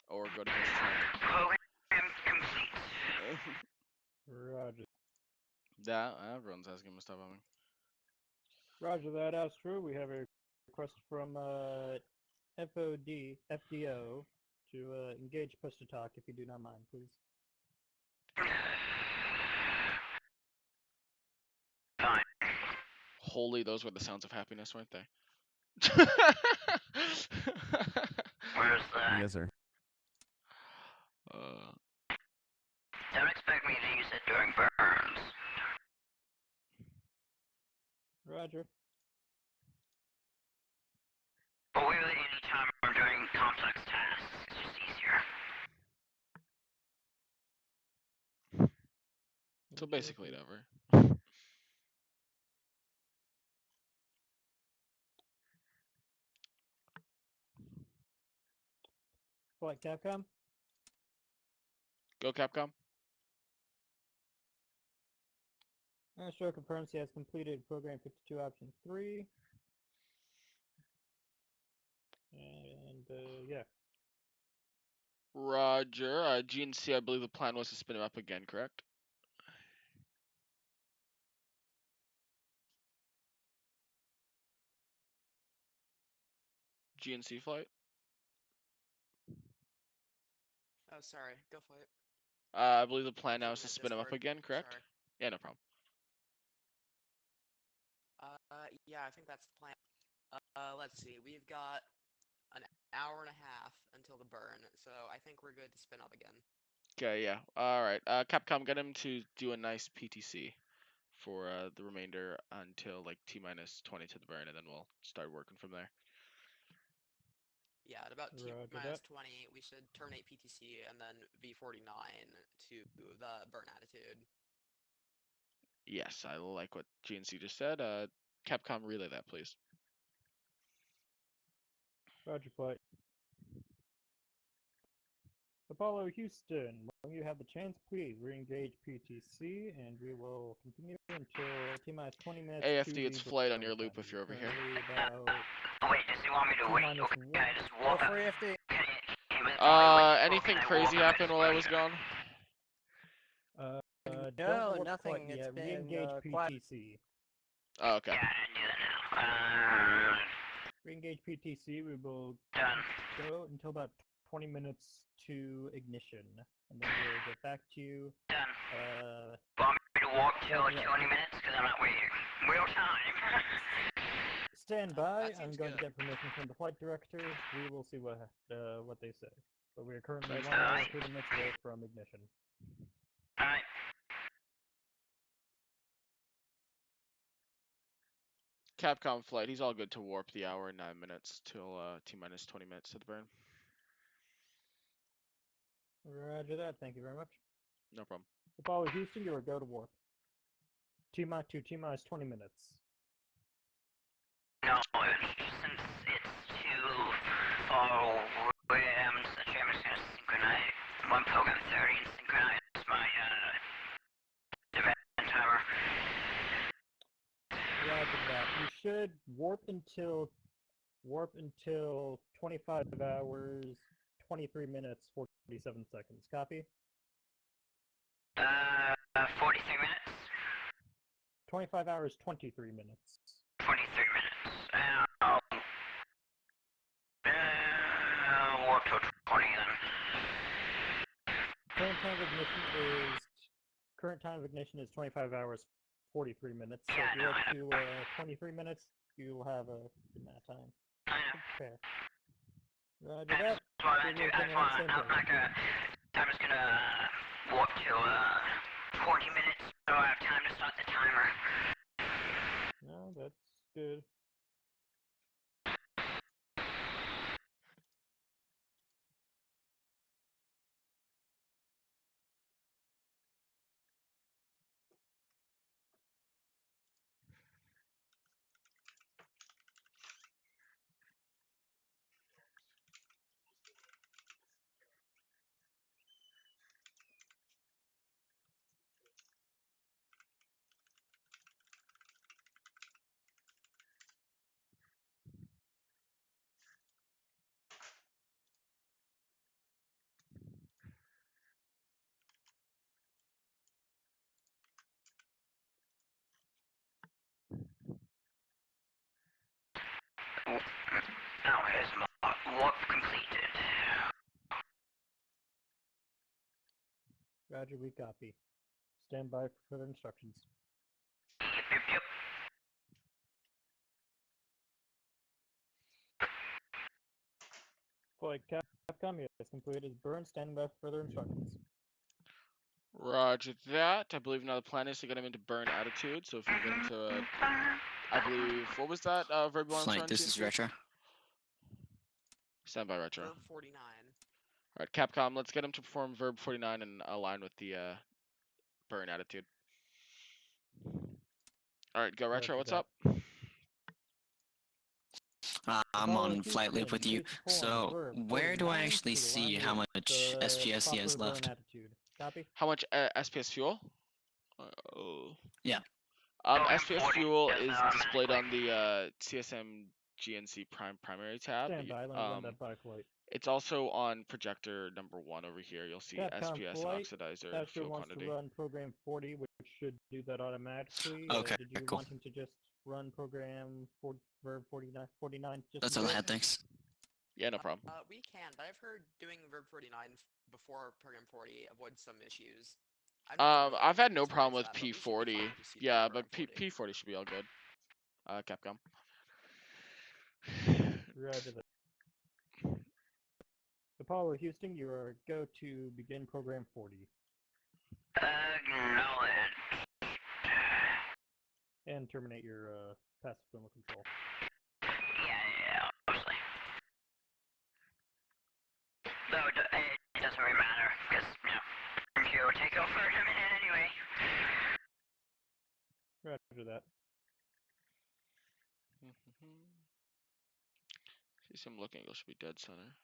or go to push track. Program complete. Roger. Yeah, everyone's asking him to stop humming. Roger that, Astro. We have a request from FDO to engage push to talk if you do not mind, please. Fine. Holy, those were the sounds of happiness, weren't they? Where's that? Yes, sir. Don't expect me to use it during burns. Roger. But really, anytime I'm doing complex tasks, it's just easier. So basically never. Flight Capcom. Go Capcom. Astro confirms he has completed program 52 option 3. And yeah. Roger. GNC, I believe the plan was to spin him up again, correct? GNC flight? Oh, sorry. Go for it. I believe the plan now Put is to in spin him up Discord. again, correct? Sorry. Yeah, no problem. Yeah, I think that's the plan. Let's see. We've got an hour and a half until the burn, so I think we're good to spin up again. Okay, yeah. Alright. Capcom, get him to do a nice PTC for the remainder until like T-minus 20 to the burn, and then we'll start working from there. Yeah, at about Roger T-minus that. 20, we should terminate PTC and then V49 to the burn attitude. Yes, I like what GNC just said. Capcom, relay that, please. Roger flight. Apollo Houston, when you have the chance, please re-engage PTC, and we will continue until T-minus 20 minutes. AFD, it's flight on your loop if you're over here. Wait, does he want me to wait? T-minus Can I just walk Go up? for EFD. Anything crazy happened while I was gone? Don't No, abort nothing. flight It's yet. been, Re-engage quiet. Oh, PTC. okay. Yeah, I didn't do that now. Re-engage PTC. We will Done. go until about 20 minutes to ignition, and then we'll get back to you. Done. Want me to walk till like 20 minutes? Because I'm not waiting. Real time. Stand by. That I'm seems going good. to get permission from the flight director. We will see what they say. But we are currently Nice. 1 hour and 30 minutes away from ignition. Alright. Capcom flight, he's all good to warp the hour and 9 minutes till T-minus 20 minutes to the burn. Roger that. Thank you very much. No problem. Apollo Houston, you are go to warp. T-minus 20 minutes. No, since it's too far away, I'm just gonna one program 30 and synchronize my event timer. Roger that. You should warp until 25 hours, 23 minutes, 47 seconds. Copy? 43 minutes. 25 hours, 23 minutes. 23 minutes. Warp to 20 then. Current time of ignition is 25 hours, 43 minutes. So Yeah, if you I warp to 23 minutes, you'll have a good amount of time. I know. Fair. Roger I that. just wanna do, I'm not gonna, I'm just gonna warp to 40 minutes so I have time to start the timer. No, that's good. Now here's my warp completed. Roger, we copy. Stand by for further instructions. Yep. Flight CAPCOM, yes, completed. Burn, standing by for further instructions. Roger that. I believe now the plan is to get him into burn attitude. So if you get into, I believe, what was that verb you wanted to Flight, run? this is GNC? Retro. Stand by, Retro. Verb 49. Alright, Capcom, let's get him to perform verb 49 and align with the burn attitude. Alright, go Retro, what's up? I'm on flight loop with you. So where do I actually see how much SPS he has left? Copy? How much SPS fuel? Yeah. SPS fuel is displayed on the CSM GNC primary tab. Stand by, let me run that by flight. It's also on projector number 1 over here. You'll see Capcom SPS and flight, oxidizer Astro fuel wants quantity. to run program 40, which should do that automatically. Okay, did you cool. want him to just run program verb 49? Just That's all I had, thanks. Yeah, no problem. We can, but I've heard doing verb 49 before program 40 avoids some issues. I've had no problem with experienced that, but we should be P40. fine to proceed with Yeah, program but 40. P40 should be all good. Capcom. Roger that. Apollo Houston, you are go to begin program 40. Acknowledge. And terminate your passive thermal control. Yeah, obviously. Though it doesn't really matter, because, you will take over in a minute anyway. Roger that. CSM look angle should be dead center.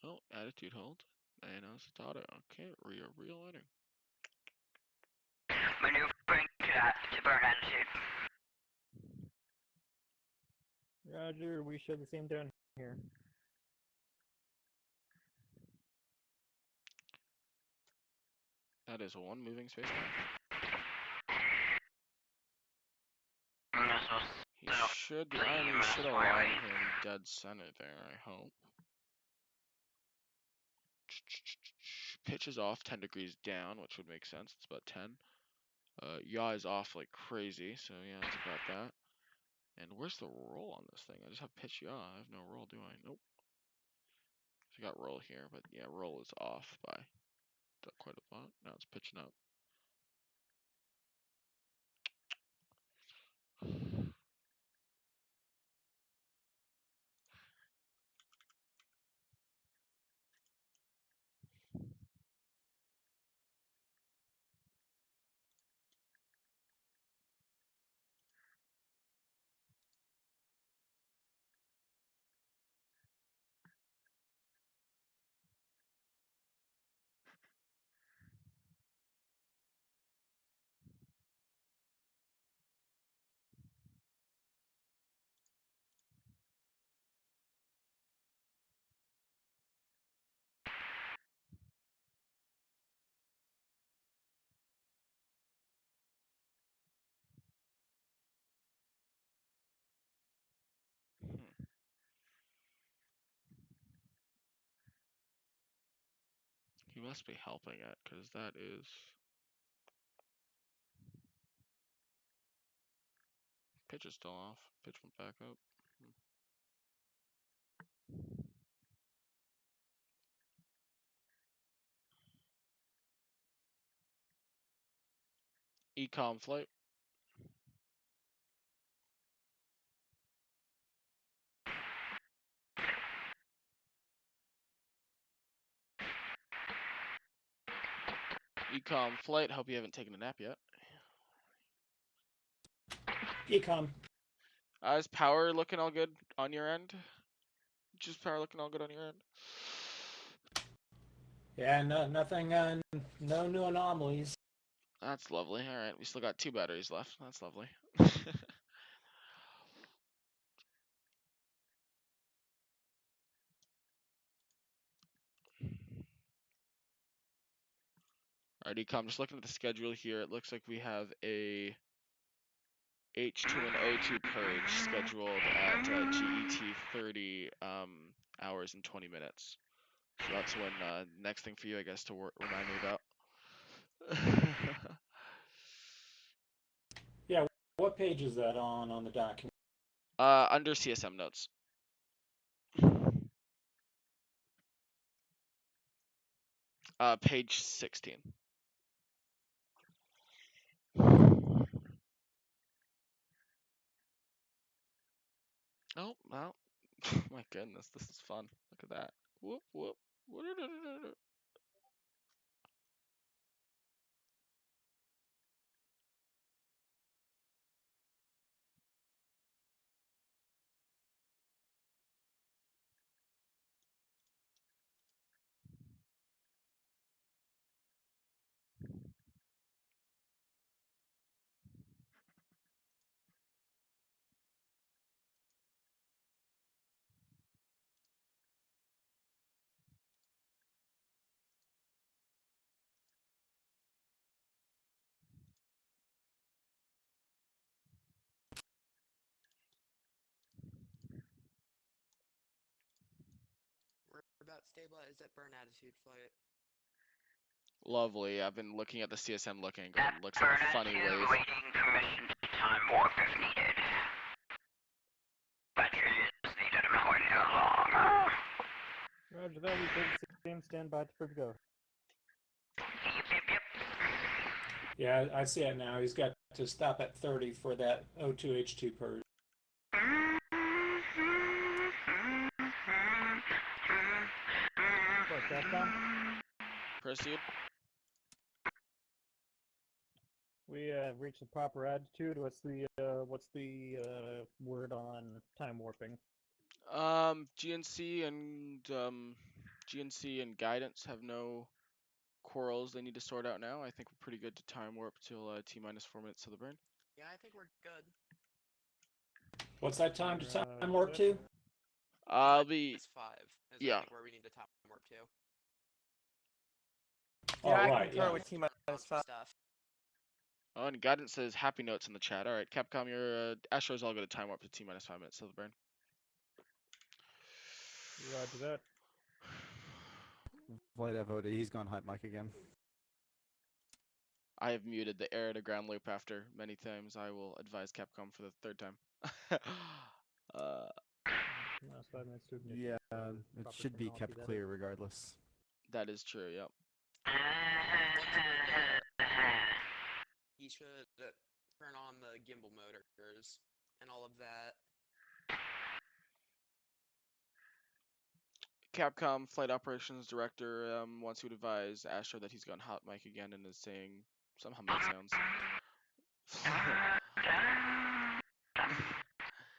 Oh, attitude hold. And now it's auto. Okay, realigning. Maneuvering to burn attitude. Roger, we show the same down here. That is one moving space. He should, the irony should align him dead center there, I hope. Pitch is off 10 degrees down, which would make sense. It's about 10. Yaw is off like crazy, so yeah, it's about that. And where's the roll on this thing? I just have pitch yaw. I have no roll, do I? Nope. So I got roll here, but yeah, roll is off by quite a lot. Now it's pitching up. You must be helping it, because that is... Pitch is still off. Pitch went back up. EECOM flight. EECOM flight. Hope you haven't taken a nap yet. EECOM. Is power looking all good on your end? Just power looking all good on your end? Yeah, no, nothing, no new anomalies. That's lovely. All right, we still got 2 batteries left. That's lovely. Alright, EECOM, just looking at the schedule here, it looks like we have a H2 and O2 purge scheduled at GET 30 hours and 20 minutes. So that's when next thing for you, I guess, to remind me about. Yeah, what page is that on the document? Under CSM notes. Page 16. Oh, wow. My goodness, this is fun. Look at that. Whoop, whoop. We're about stabilized at burn attitude flight. Lovely. I've been looking at the CSM looking and That going, looks like a funny burn wave. waiting permission to time warp if needed. Battery is needed a minute long. Roger that, we take the same standby to prep go. Yep. Yeah, I see it now. He's got to stop at 30 for that O2H2 purge. What, CAPCOM? Proceed. We have reached the proper attitude. What's the word on time warping? GNC and guidance have no quarrels they need to sort out now. I think we're pretty good to time warp till T minus 4 minutes to the burn. Yeah, I think we're good. What's that time to time warp to? I'll be It's 5. Is yeah. I think where we need to time warp to. Yeah, I right, concur yeah. with T-minus 5. Stuff. Oh, and guidance says happy notes in the chat. All right, Capcom, your Astro's all good to time warp to T minus 5 minutes to the burn. Roger that. Flight FOD, he's gone hot mic again. I have muted the air to ground loop after many times. I will advise Capcom for the 3rd time. Last 5 minutes to ignition. Yeah, so it proper should be terminology, kept that clear is. regardless. That is true, yep. He should turn on the gimbal motors and all of that. Capcom Flight Operations Director wants to advise Astro that he's gone hot mic again and is saying some humming sounds.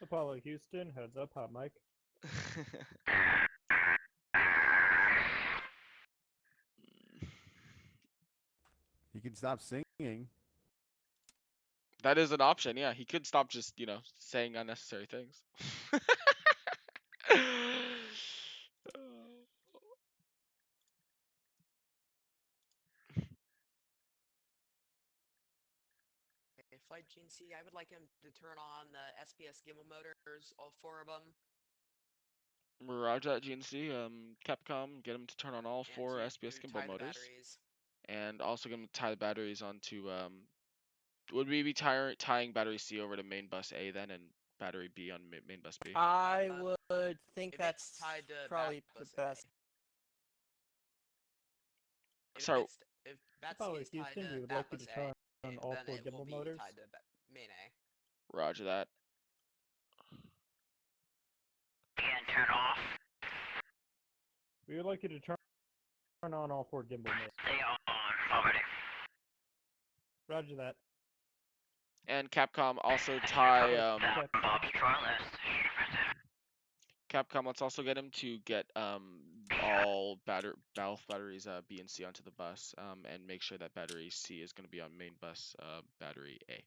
Apollo Houston, heads up, hot mic. He can stop singing. That is an option, yeah. He could stop just, saying unnecessary things. Okay, Flight GNC, I would like him to turn on the SPS gimbal motors, all 4 of them. Roger that, GNC. Capcom, get them to turn on all 4 SPS to gimbal tie the motors, batteries. and also get them to tie the batteries onto. Would we be tying battery C over to main bus A then, and battery B on main bus B? I would think If that's it's tied to probably the bus best. So if bat C Apollo is tied Houston, we to would bat like you bus to turn A, on all then 4 it will gimbal be motors. tied to main A. Roger that. And turn off. We would like you to turn on all 4 gimbal motors. They are on already. Roger that. And Capcom also tie. Bob's try list. Capcom, let's also get him to get all both batteries B and C onto the bus, and make sure that battery C is going to be on main bus battery A.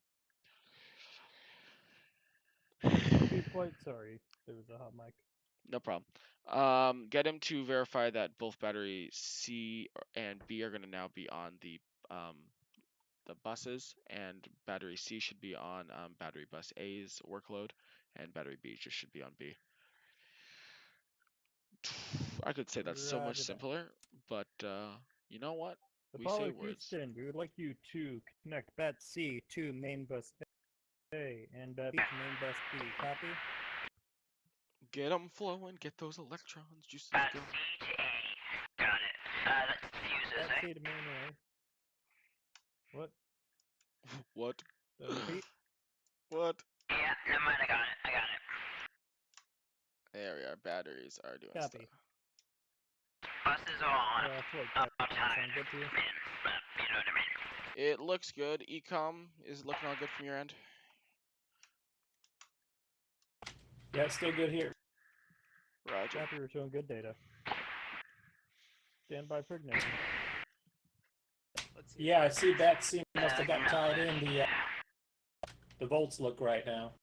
Be quite sorry. There was a hot mic. No problem. Get him to verify that both battery C and B are going to now be on the buses, and battery C should be on battery bus A's workload, and battery B just should be on B. I could say that's so much simpler, but you know what? We say Apollo words. Houston, we would like you to connect bat C to main bus A and bat B to main bus B. Copy? Get them flowing, get those electrons, juices Bat going. C to A. Got it. That's the fuses, Bat eh? C to main A. What? What? Repeat? What? Yeah, never mind, I got it. There we are. Batteries are doing Copy. stuff. Buses are on. Floyd, I'm Capcom, tired. sound good to you? You know what I mean. It looks good. EECOM is looking all good from your end. Yeah, it's still good here. Roger. Copy, we're showing good data. Stand by for ignition. Let's see. Yeah, I see that C must have got tied in. The volts look right now.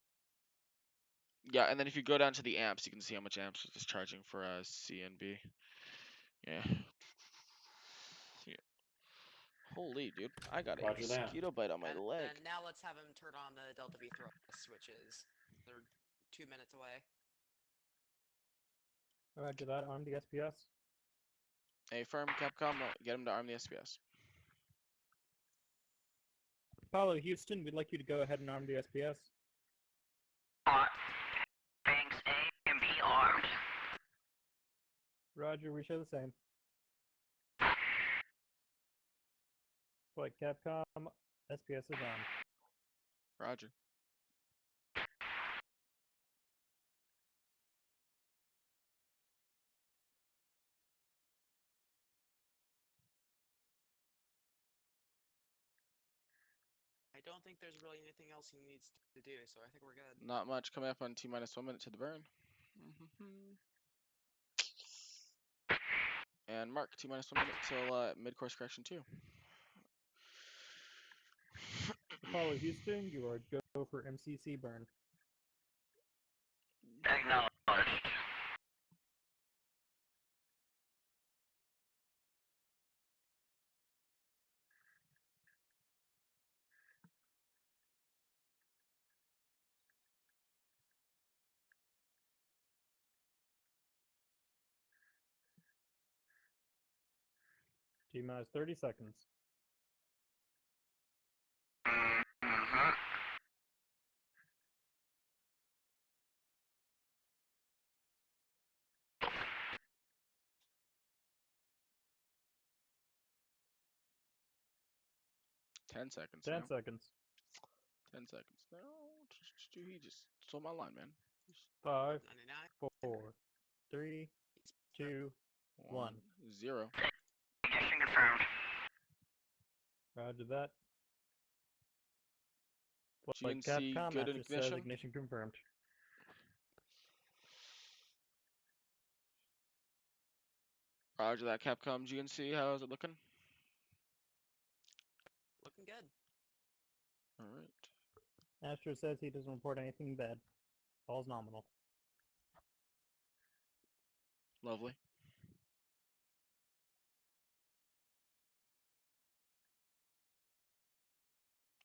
Yeah, and then if you go down to the amps, you can see how much amps it's charging for C and B. Yeah. Holy dude, I got a Roger that. mosquito bite on my And leg. then now let's have him turn on the Delta V thrust switches. They're 2 minutes away. Roger that, on the SPS. A firm Capcom, get him to arm the SPS. Apollo Houston, we'd like you to go ahead and arm the SPS. Banks A and B armed. Roger, we show the same. Flight Capcom, SPS is on. Roger. I don't think there's really anything else he needs to do, so I think we're good. Not much coming up on T-1 minute to the burn. And Mark, T-1 minute till mid-course correction 2. Apollo Houston, you are go for MCC burn. Acknowledged. T-minus 30 seconds. Mm-hmm. 10 seconds 10 now. seconds. 10 seconds. No, he just stole my line, man. 5, 99. 4, 3, 2, 1. 0. Ignition confirmed. Roger that. Flight GNC, Capcom, good Astro says ignition. ignition confirmed. Roger that, Capcom GNC. How is it looking? Looking good. All right. Astro says he doesn't report anything bad. All's nominal. Lovely.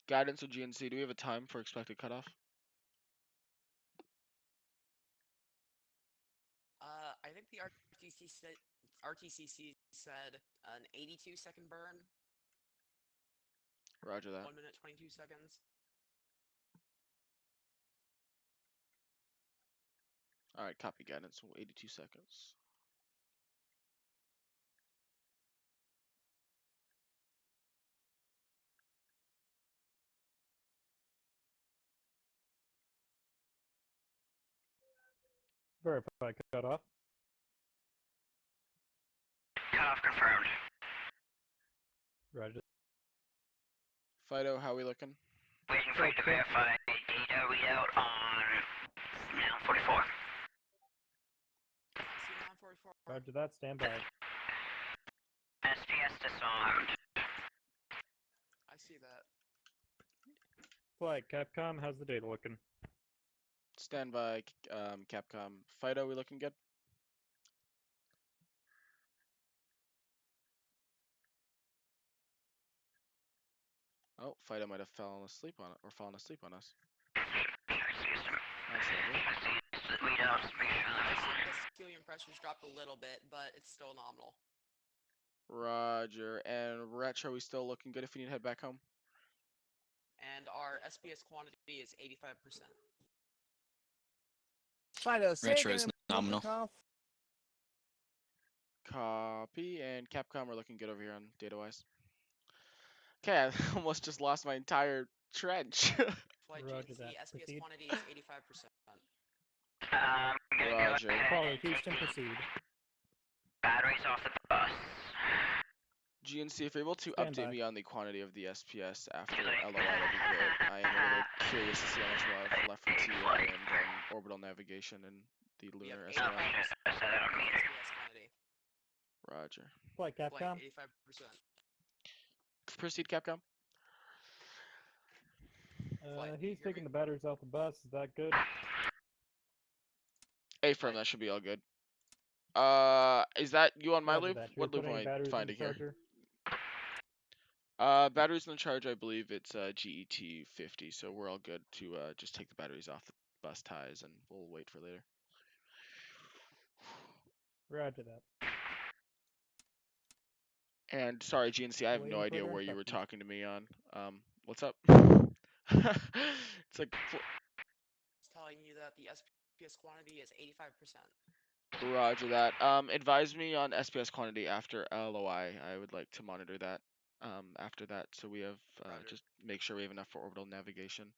Guidance with GNC. Do we have a time for expected cutoff? think the RTCC said an 82-second burn. Roger that. 1 minute 22 seconds. All right, copy guidance. 82 seconds. Verify cutoff. Cutoff confirmed. Roger. Fido, how we looking? Waiting for you to verify data readout on 944. I see 944. Roger that. Stand by. SPS disarmed. I see that. Flight Capcom, how's the data looking? Stand by, Capcom. Fido, we looking good? Oh, Fido might have fallen asleep on it, or fallen asleep on us. That's lovely. Readouts, make sure I that's see fine. the helium pressure's dropped a little bit, but it's still nominal. Roger. And Retro, we still looking good if we need to head back home? And our SPS quantity is 85%. Fido, say Retro again is in nominal. conf. Copy. And Capcom, we're looking good over here on data-wise. Okay, I almost just lost my entire trench. Flight Roger GNC, that. SPS Proceed. quantity is 85%. I'm gonna go Roger. ahead Apollo and take Houston, the proceed. batteries off the bus. GNC, if you're able to Stand update by. me on the quantity of the SPS after LOI, that'd be great. I am a little curious to see how much we'll have left for TI and orbital navigation and the We have lunar 85% SOI. I said that on meter. SPS quantity. Roger. Flight Flight Capcom. 85%. Proceed, Capcom. Flight, can you He's hear taking me? the batteries off the bus. Is that good? Affirm, that should be all good. Is that you on my Roger loop? that. You're What loop am putting I batteries in the finding here? charger. Batteries in the charge, I believe it's GET 50, so we're all good to just take the batteries off the bus ties, and we'll wait for later. Roger that. And sorry, GNC, I have no Waiting idea further where you were instructions. talking to me on. What's up? It's like It's telling you that the SPS quantity is 85%. Roger that. Advise me on SPS quantity after LOI. I would like to monitor that. After that, so we have Roger. just make sure we have enough for orbital navigation.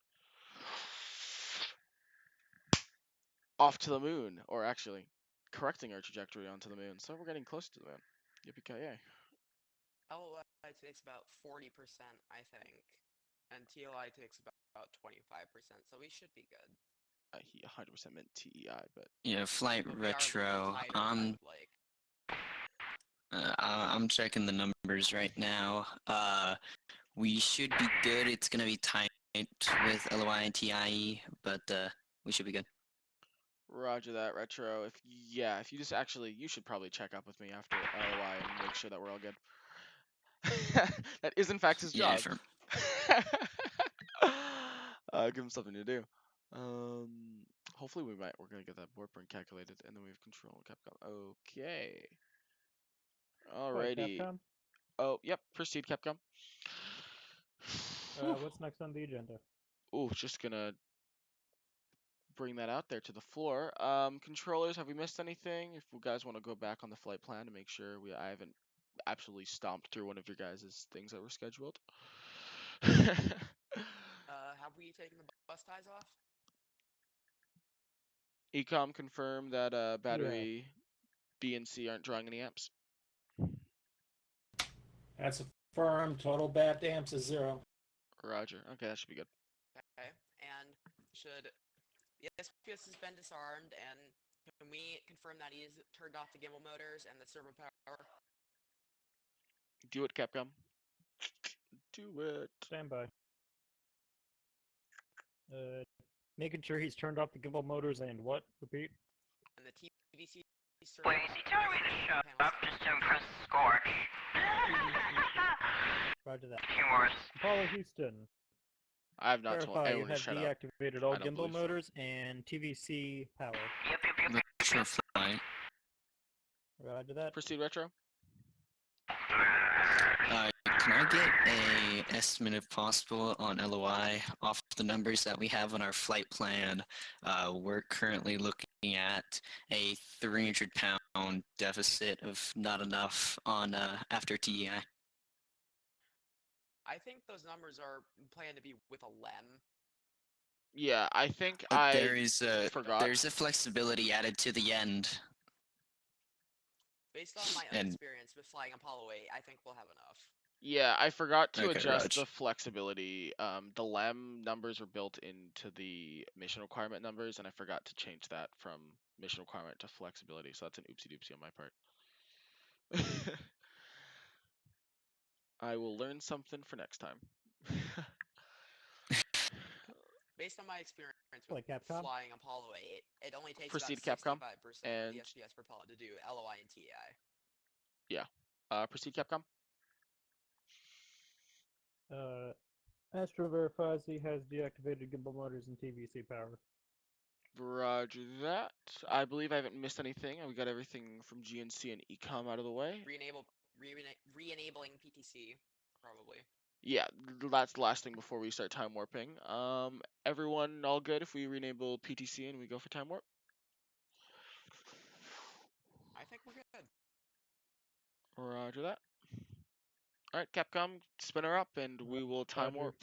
Off to the moon, or actually, correcting our trajectory onto the moon. So we're getting close to the moon. Yippee-ki-yay. LOI takes about 40%, I think. And TLI takes about 25%, so we should be good. He 100% meant TEI, but Yeah, Flight But we are a little Retro. tighter than I would like. I'm checking the numbers right now. We should be good. It's gonna be tight with LOI and TIE, but we should be good. Roger that, Retro. If you just actually, you should probably check up with me after LOI and make sure that we're all good. That is in fact his Yeah, job. sure. Give him something to do. Hopefully we're gonna get that board burn calculated, and then we have control on Capcom. Okay. Flight Alrighty. Capcom. Oh, yep. Proceed, Capcom. What's next on the agenda? Ooh, just gonna bring that out there to the floor. Controllers, have we missed anything? If you guys want to go back on the flight plan to make sure I haven't absolutely stomped through one of your guys' things that were scheduled. Have we taken the bus ties off? EECOM confirm that battery B and C aren't drawing any amps. That's affirmed. Total bat amps is 0. Roger. Okay, that should be good. Okay, and should the SPS has been disarmed, and can we confirm that he has turned off the gimbal motors and the servo power? Do it, Capcom. Do it. Stand by. Making sure he's turned off the gimbal motors and what? Repeat. And the TVC servo Wait, is he telling me to shut up just to impress Scorch? Roger that. Humorous. Apollo Houston. I have not told Verify you anyone to have shut up. deactivated all I don't gimbal believe so. motors and TVC power. Yep. Retro Flight. Roger that. Proceed retro. Can I get a estimate, if possible, on LOI off the numbers that we have on our flight plan? We're currently looking at a 300-pound deficit of not enough on after TEI. I think those numbers are planned to be with a LEM. Yeah, I think There is forgot. there's a flexibility added to the end. Based on my And- experience with flying Apollo 8, I think we'll have enough. Yeah, I forgot to Okay, adjust Raj. the flexibility. The LEM numbers were built into the mission requirement numbers, and I forgot to change that from mission requirement to flexibility. So that's an oopsie doopsie on my part. I will learn something for next time. Based on my experience with Like Capcom? flying Apollo 8, it only takes Proceed, about Capcom, 65% of and- the SPS per pilot to do LOI and TEI. Proceed, Capcom. Astro verifies he has deactivated gimbal motors and TVC power. Roger that. I believe I haven't missed anything. We got everything from GNC and EECOM out of the way. Re-enabling PTC, probably. Yeah, that's the last thing before we start time warping. Everyone all good if we re-enable PTC and we go for time warp? I think we're good. Roger that. Alright, Capcom, spin her up and we will time Roger.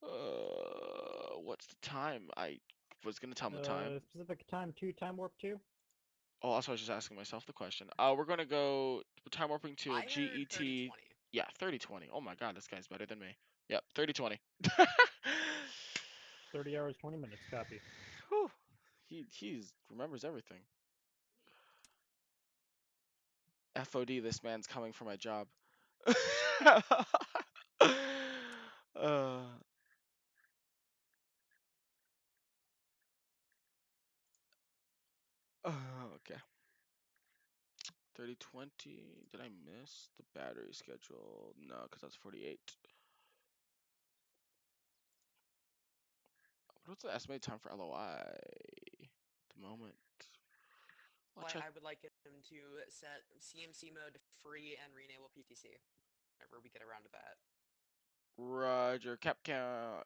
warp. What's the time? I was gonna tell them the time. Specific time 2, time warp 2. Oh, also I was just asking myself the question. We're gonna go time warping to I heard GET. 30-20. Yeah, 30-20. Oh my god, this guy's better than me. Yep, 30-20. 30 hours, 20 minutes, copy. Whew. He's remembers everything. FOD, this man's coming for my job. Okay. 30-20. Did I miss the battery schedule? No, because that's 48. What's the estimated time for LOI at the moment? I'll check. I would like him to set CMC mode to free and re-enable PTC whenever we get around to that. Roger. Capcom.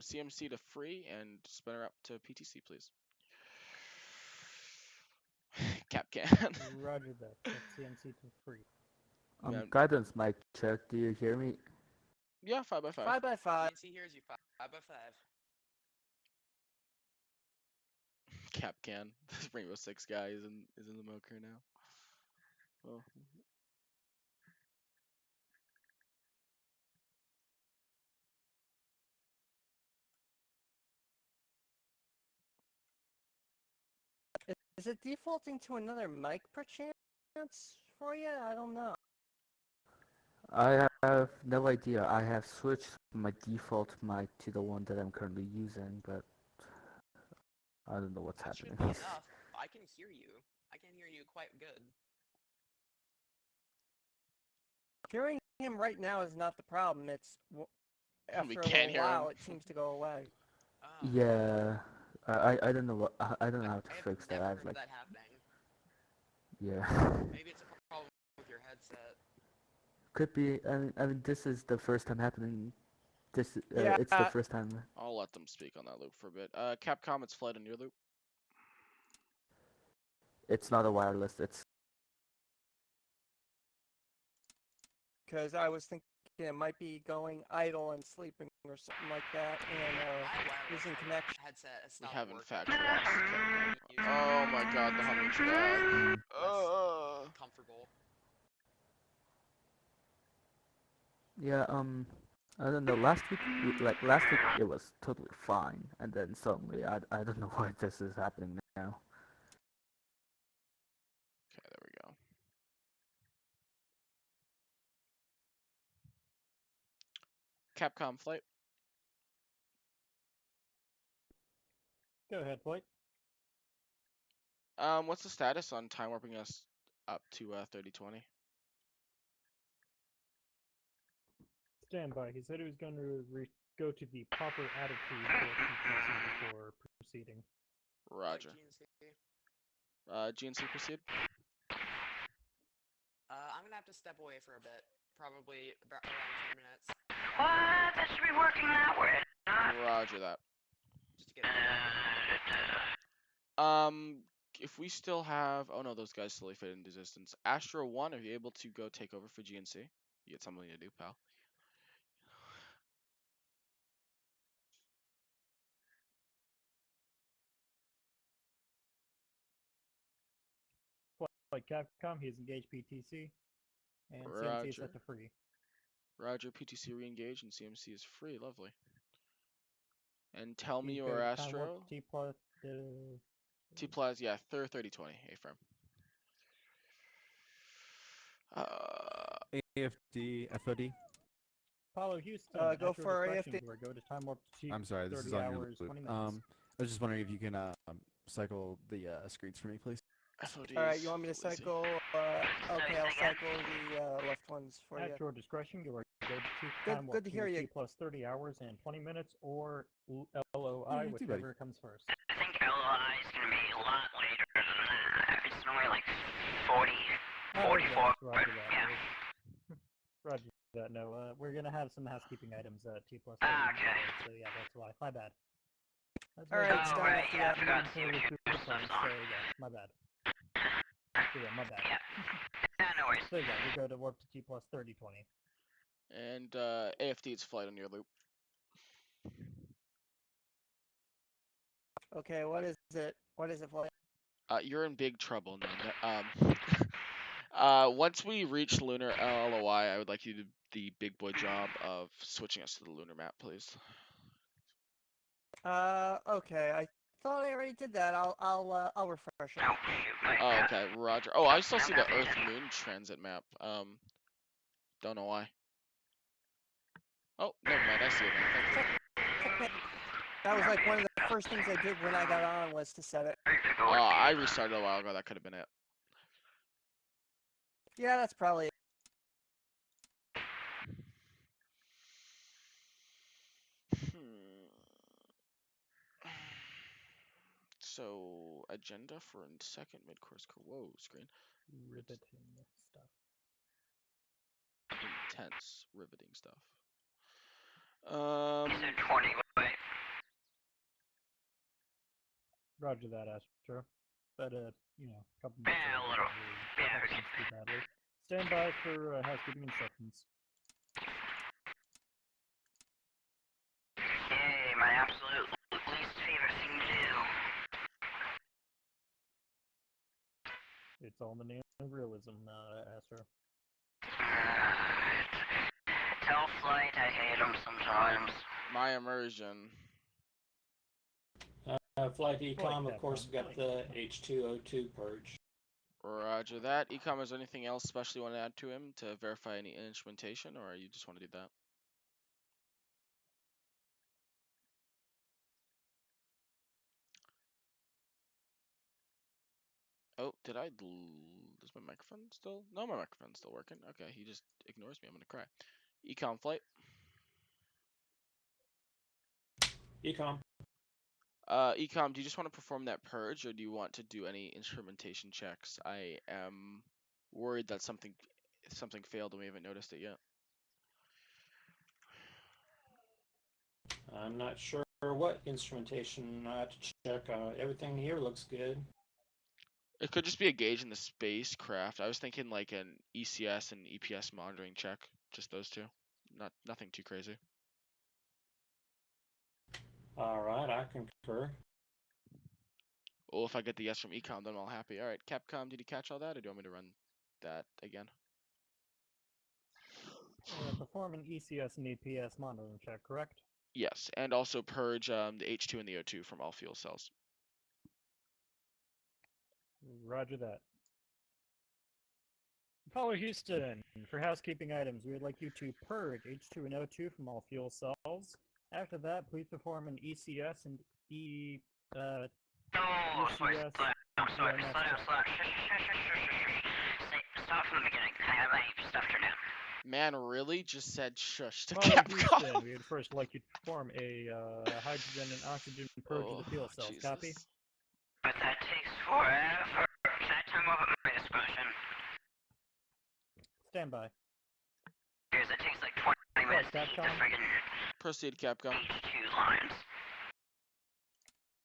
CMC to free and spin her up to PTC, please. Capcan. Roger that. Set CMC to free. Man. Guidance mic check. Do you hear me? Yeah, 5x5. 5x5. CNC hears you 5x5. Capcan. This Rainbow Six guy is in the MOCR now. Oh. Is it defaulting to another mic perchance for you? I don't know. I have no idea. I have switched my default mic to the one that I'm currently using, but I don't know what's That should happening. be enough. I can hear you. I can hear you quite good. Hearing him right now is not the problem. It's after a can't little hear while him. it seems to go away. Oh. Yeah, I don't know what I don't know how to I have fix that. never I have heard like that happening. yeah. Maybe it's a problem with your headset. Could be. I mean, this is the first time happening. This Yeah. it's the first time. I'll let them speak on that loop for a bit. Capcom, it's flight on your loop. It's not a wireless. It's Because I was thinking it might be going idle and sleeping or something like that, and My wireless losing connection. headset has We stopped have in working. fact lost Capcom. Oh my god, the humming track. Comfortable. yeah. I don't know. Last week it was totally fine, and then suddenly I don't know why this is happening now. Okay, there we go. Capcom flight. Go ahead, Blake. What's the status on time warping us up to 30-20? Stand by. He said he was going to go to the proper attitude for PTC before proceeding. Roger. Like GNC. GNC proceed. I'm gonna have to step away for a bit. Probably about around 10 minutes. What? That should be working that way. Roger that. Just to get it. If we still have, oh no, those guys still fit in resistance. Astro 1, are you able to go take over for GNC? You get something to do, pal. Like CAPCOM, he's engaged PTC, and CMC is set to free. Roger, PTC re-engage and CMC is free. Lovely. And Please TELMU go or to Astro? Timewarp, T plus, yeah, 3020, A-firm. AFD, FOD. Apollo Houston, Go Astro for Discretion, AFD. or go to Timewarp to I'm sorry, this 30 is on your hours, loop. 20 minutes. I was just wondering if you can cycle the screens for me, please. FOD All right, is you want me to lazy. cycle? Okay, I'll cycle the left ones for you. At your discretion, go to Good- Timewarp good to hear you. T plus 30 hours and 20 minutes, or LOI, Yeah, too bad. whichever comes first. I think LI is gonna be a lot later than that. It's normally like 40, 44. Roger But that. yeah. Roger that. No, we're gonna have some housekeeping items at T plus 30. Ah, okay. So yeah, that's why. My bad. That's All my right, bad. it's done right, after yeah, I that. forgot to see what Totally your super fine, stuff's on. so yeah, my bad. So yeah, my bad. Yeah. Yeah, no worries. So yeah, we go to warp to T plus 3020. And AFD, it's flight on your loop. Okay, what is it? What is it for? You're in big trouble, man. Once we reach lunar LOI, I would like you to do the big boy job of switching us to the lunar map, please. Okay, I thought I already did that. I'll refresh it. Oh, shoot. Wait, Oh, okay, Roger. Oh, I still see the Earth-Moon transit map. Don't know why. Oh, never mind. I see it now. Thank you. That was like one of the first things I did when I got on was to set it. I restarted a while ago. That could have been it. Yeah, that's probably it. So, agenda for second mid-course. Whoa, screen. Riveting stuff. Intense, riveting stuff. You said 20, wait. Roger that, Astro. But you know, a couple minutes. Yeah, a early, little. really Yeah, affects things too badly. Stand by for housekeeping instructions. Yay, my absolute least favorite thing to do. It's all in the name of realism, Astro. Tell Flight I hate him sometimes. My immersion. Flight EECOM, of Capcom, course, we got flight. the H2O2 purge. Roger that. EECOM, is there anything else special you want to add to him to verify any instrumentation, or you just want to do that? Oh, did I? Is my microphone still? No, my microphone's still working. Okay, he just ignores me. I'm gonna cry. EECOM flight. EECOM. EECOM, do you just want to perform that purge, or do you want to do any instrumentation checks? I am worried that something failed and we haven't noticed it yet. I'm not sure what instrumentation to check. Everything here looks good. It could just be a gauge in the spacecraft. I was thinking like an ECS and EPS monitoring check, just those two. Nothing too crazy. All right, I concur. Well, if I get the yes from EECOM, then I'm all happy. All right, CAPCOM, did you catch all that, or do you want me to run that again? Perform an ECS and EPS monitoring check, correct? Yes, and also purge the H2 and the O2 from all fuel cells. Roger that. Apollo Houston, for housekeeping items, we would like you to purge H2 and O2 from all fuel cells. After that, please perform an ECS and Oh, ECS. sorry, slow down, slow down. Start from the beginning. I have my stuff turned down. Man, really? Just said shush to Apollo CAPCOM. Houston, we would first like you to perform a hydrogen and oxygen purge of the fuel cells. Jesus. Copy? But that takes forever. Timewarp at my discretion. Stand by. Because it takes like 20 minutes to heat the Capcom? friggin' Proceed, Capcom. H2 lines.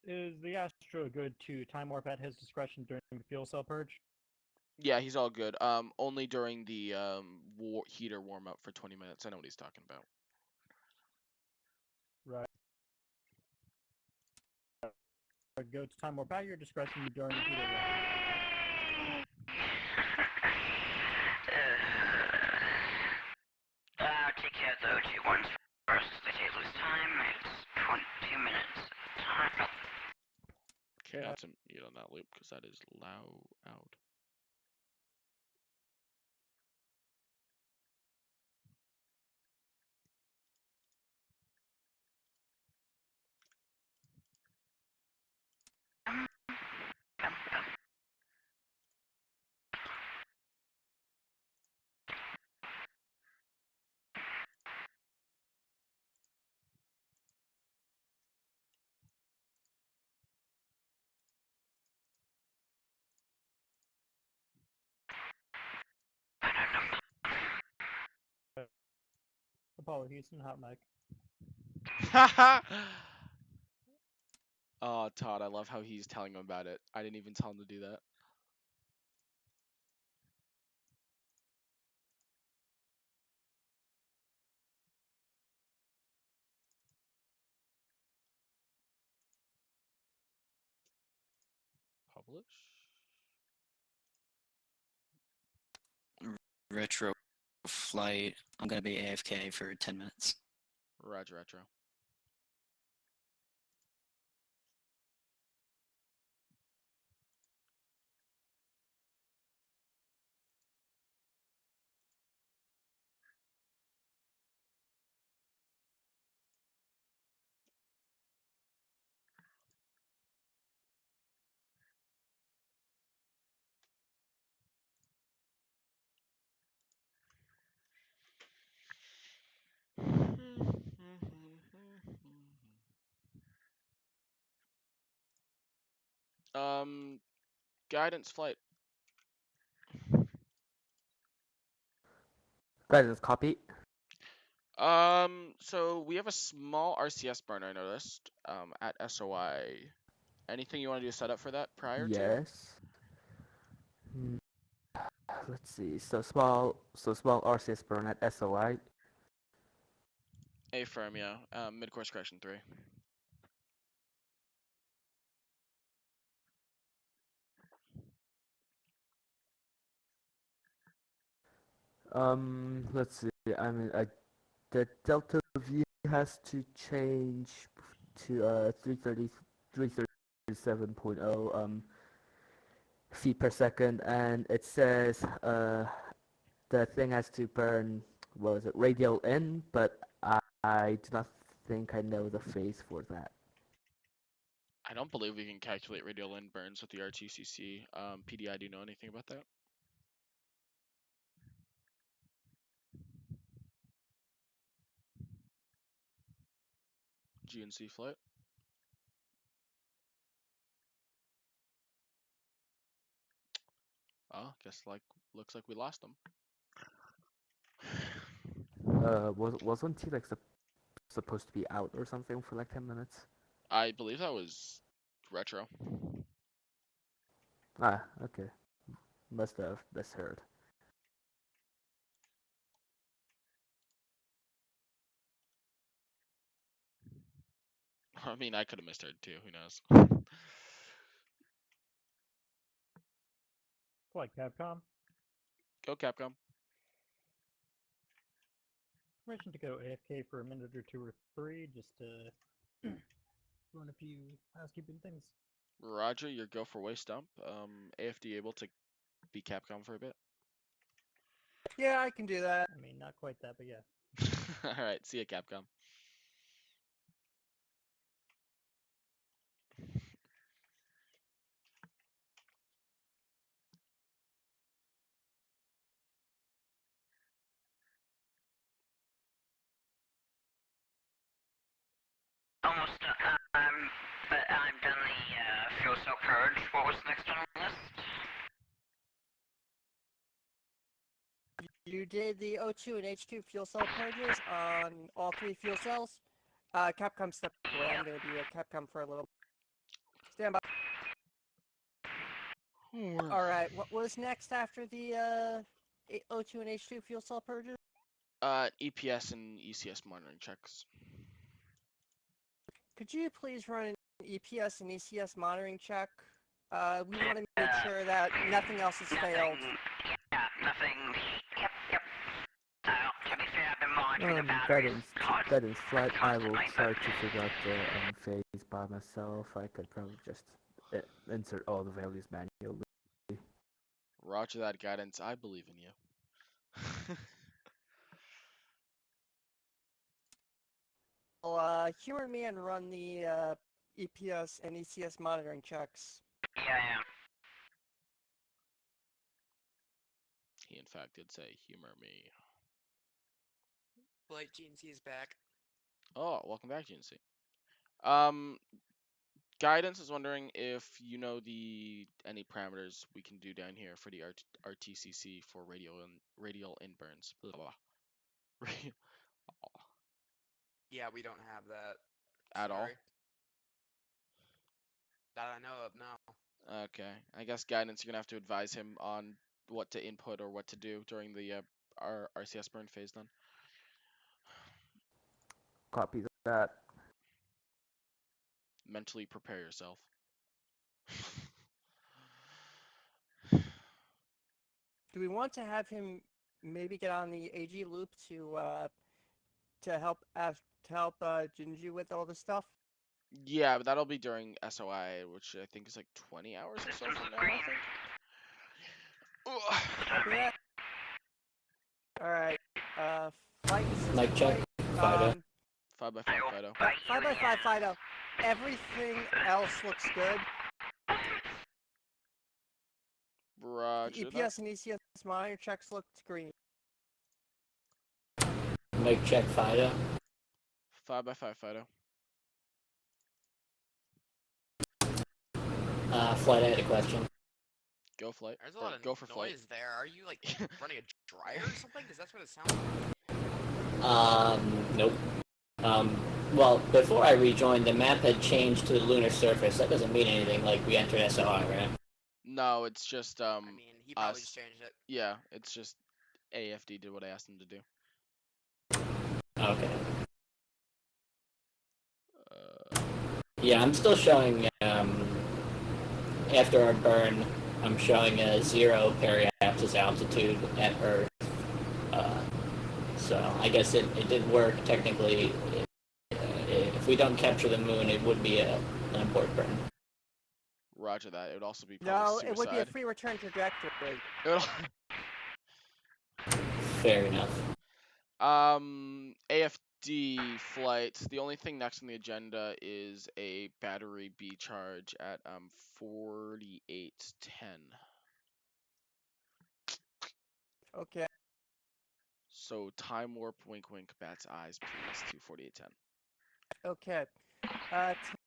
Is the Astro good to time warp at his discretion during the fuel cell purge? Yeah, he's all good. Only during the heater warm up for 20 minutes. I know what he's talking about. Right. Go to time warp at your discretion during the heater warm. I'll take care of the O2 ones first. They take lose time. It's 22 minutes. Time. Okay, that's a mute on that loop because that is loud out. Apollo Houston, hot mic. Oh, Todd, I love how he's telling him about it. I didn't even tell him to do that. Publish? Retro flight. I'm gonna be AFK for 10 minutes. Roger, retro. Guidance flight. Guidance copy. So we have a small RCS burn, I noticed, at SOI. Anything you want to do set up for that prior to? Yes. Let's see. So small RCS burn at SOI. A firm, yeah. Mid-course correction 3. Let's see. I mean, the delta V has to change to 337.0 feet per second, and it says the thing has to burn, what was it, radial in, but I do not think I know the phase for that. I don't believe we can calculate radial end burns with the RTCC. PDI, do you know anything about that? GNC flight. Oh, looks like we lost them. Wasn't he like supposed to be out or something for like 10 minutes? I believe that was retro. Ah, okay. Must have misheard. I mean, I could have misheard too. Who knows? Flight Capcom. Go Capcom. Permission to go AFK for a minute or two or three, just to run a few housekeeping things. Roger, your go for waste dump. AFD able to be Capcom for a bit? Yeah, I can do that. I mean, not quite that, but yeah. Alright, see ya, Capcom. Almost but I'm done the fuel cell purge. What was next on the list? You did the O2 and H2 fuel cell purges on all 3 fuel cells. CAPCOM stepped away. I'm going to be at CAPCOM for a little. Stand by. All right. What was next after the O2 and H2 fuel cell purges? EPS and ECS monitoring checks. Could you please run an EPS and ECS monitoring check? We want to make sure that nothing else has failed. Yeah, nothing. Yep. To be fair, I've been monitoring the batteries. Guidance flight, I will try to figure out the phase by myself. I could probably just insert all the values manually. Roger that, guidance. I believe in you. Well, humor me and run the EPS and ECS monitoring checks. Yeah. He in fact did say humor me. Flight GNC is back. Oh, welcome back, GNC. Guidance is wondering if you know any parameters we can do down here for the RTCC for radial inburns. Blah, blah, blah. Yeah, we don't have that. At all? Sorry. That I know of, no. Okay, I guess guidance, you're gonna have to advise him on what to input or what to do during the our RCS burn phase then. Copy that. Mentally prepare yourself. Do we want to have him maybe get on the AG loop to help Jinju with all this stuff? Yeah, but that'll be during SOI, which I think is like 20 hours or so from now, I think. Copy that. Alright, flight assistant Mic check. flight, 5x5 Fido. 5x5 Fido. Everything else looks good. Roger The EPS and ECS monitor checks looked green. Mic check Fido. 5x5 Fido. Flight, I had a question. Go flight. There's a Or lot of go for flight. noise there. Are you like running a dryer or something? Because that's what it sounds like. Nope. Well, before I rejoined, the map had changed to the lunar surface. That doesn't mean anything, like we entered SOI, right? No, it's just I mean, he probably us. just changed it. Yeah, it's just AFD did what I asked him to do. Okay. Yeah, I'm still showing, after our burn, I'm showing a 0 periapsis altitude at Earth. So I guess it did work technically. If we don't capture the moon, it would be an abort burn. Roger that. It would also be No, probably it would be a suicide. free return trajectory. Fair enough. AFD flight. The only thing next on the agenda is a battery B charge at 4810. Okay. So time warp, wink wink, bats eyes, please, to 4810. Okay.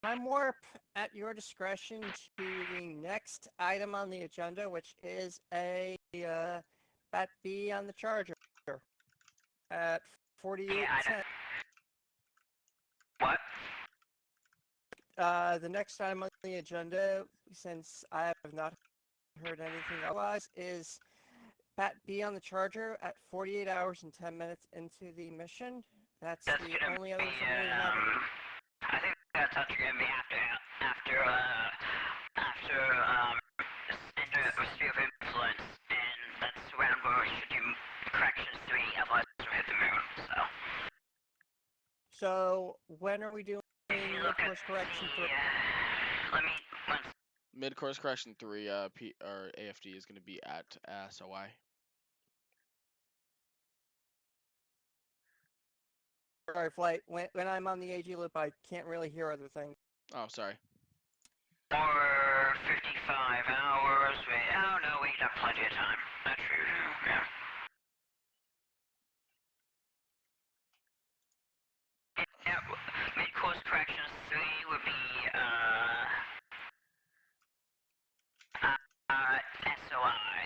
Time warp at your discretion to the next item on the agenda, which is a bat B on the charger at 4810. What? The next item on the agenda, since I have not heard anything otherwise, is bat B on the charger at 48 hours and 10 minutes into the mission. That's the only other thing we have. I think that's actually gonna be after sphere of influence, and that's around where we should do corrections 3, otherwise we'll hit the moon, so. So, when are we doing mid-course correction 3? Mid-course correction 3, or AFD is going to be at SOI. Sorry, flight. When I'm on the AG loop, I can't really hear other things. Oh, sorry. Or 55 hours, oh no, we got plenty of time. That's true, yeah. Yeah, mid-course corrections 3 would be, SOI.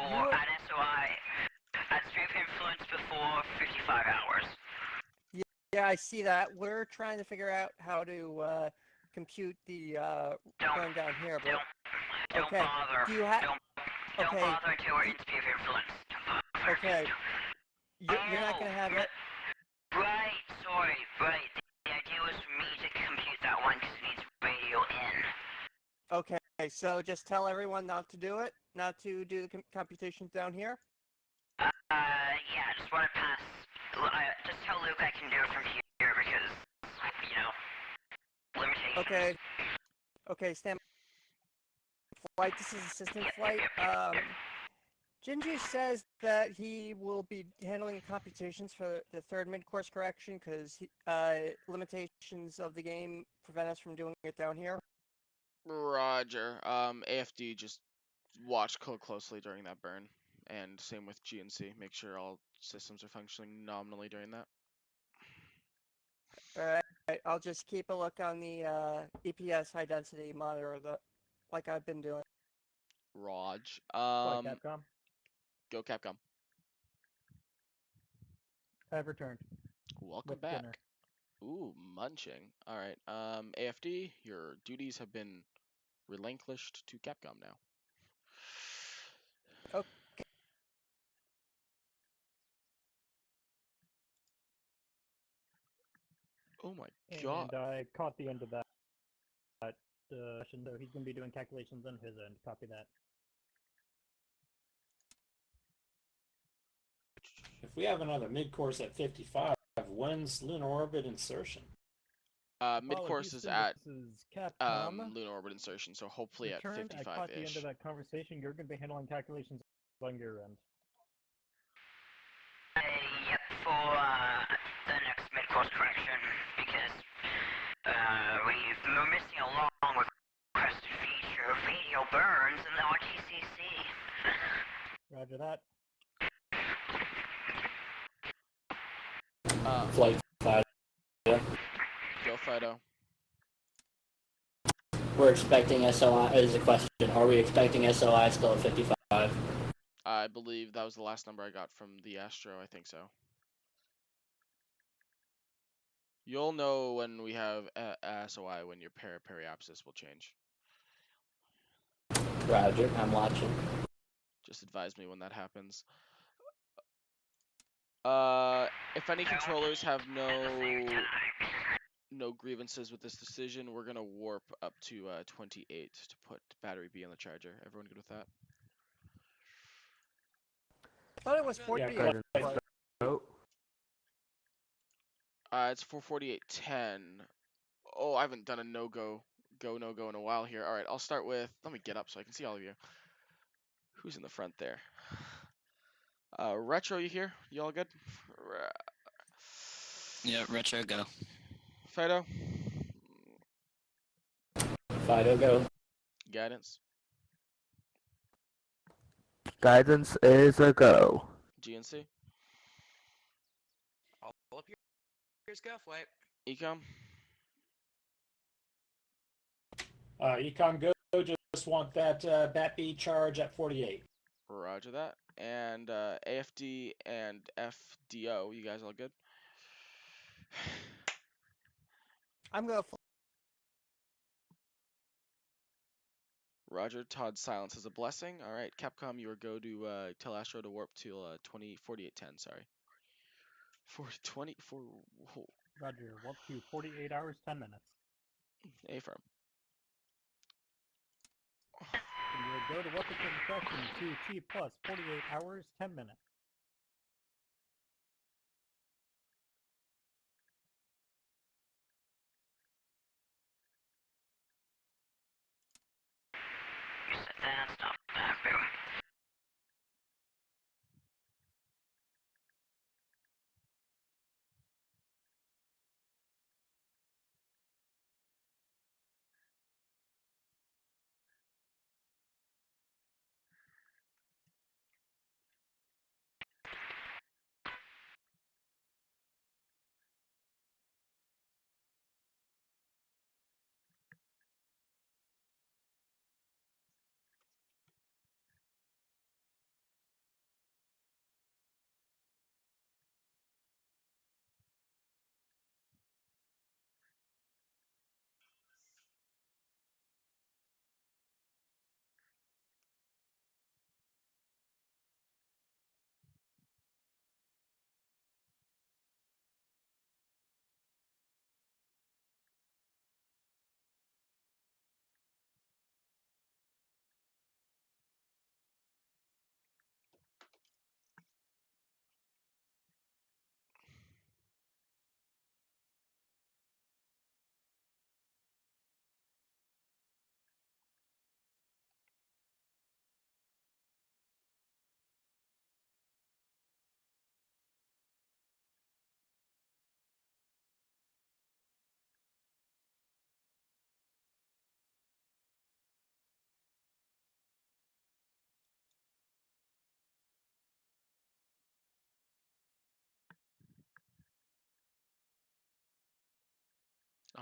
for an SOI at sphere of influence before 55 hours. Yeah, I see that. We're trying to figure out how to compute the burn down here, but Don't okay. bother. Do you have? Don't Okay. bother until we're in sphere of influence. Don't bother. Okay. You're not gonna have it. Right, sorry, right. The idea was for me to compute that one because it needs radio in. Okay, so just tell everyone not to do it, not to do the computations down here. Yeah, I just want to pass. Just tell Luke I can do it from here because, you know, limitations. Okay. Okay, stand. Flight. This is assistant flight. Jinju says that he will be handling the computations for the third mid-course correction because limitations of the game prevent us from doing it down here. Roger. AFD, just watch closely during that burn, and same with GNC. Make sure all systems are functioning nominally during that. Alright, I'll just keep a look on the EPS high density monitor like I've been doing. Raj. Flight Capcom. Go Capcom. I've returned. Welcome With back. dinner. Ooh, munching. All right. AFD, your duties have been relinquished to Capcom now. Okay. Oh my god. And I caught the end of that session, so he's going to be doing calculations on his end. Copy that. If we have another mid-course at 55, when's lunar orbit insertion? Mid-course is Houston, at this is Capcom. lunar orbit insertion, so hopefully at Returned. I caught the end 55-ish. of that conversation. You're going to be handling calculations on your end. Yep, for the next mid-course correction, because we're missing a long requested feature of radio burns in the RTCC. Roger that. Flight 5. Go Fido. We're expecting SOI, is the question. Are we expecting SOI still at 55? I believe that was the last number I got from the Astro, I think so. You'll know when we have SOI when your periapsis will change. Roger, I'm watching. Just advise me when that happens. If any controllers have no grievances with this decision, we're gonna warp up to 28 to put battery B on the charger. Everyone good with that? I thought it was 48. Guidance. Oh, It's 448.10. Oh, I haven't done a no-go in a while here. All right, I'll start with. Let me get up so I can see all of you. Who's in the front there? Retro, you here? You all good? Yeah, retro go. Fido? Fido, go. Guidance? guidance is a go. GNC? All up here. Here's go, flight. EECOM? Econ go, just want that bat B charge at 48. Roger that. And AFD and FDO, you guys all good? I'm gonna. Roger. Todd's silence is a blessing. All right, Capcom, you are go to tell Astro to warp till 4810. Sorry. 424. Roger. Warp to 48 hours, 10 minutes. A-firm. And you will go to warp to compression to T plus 48 hours, 10 minutes. You said that, stop that, boom.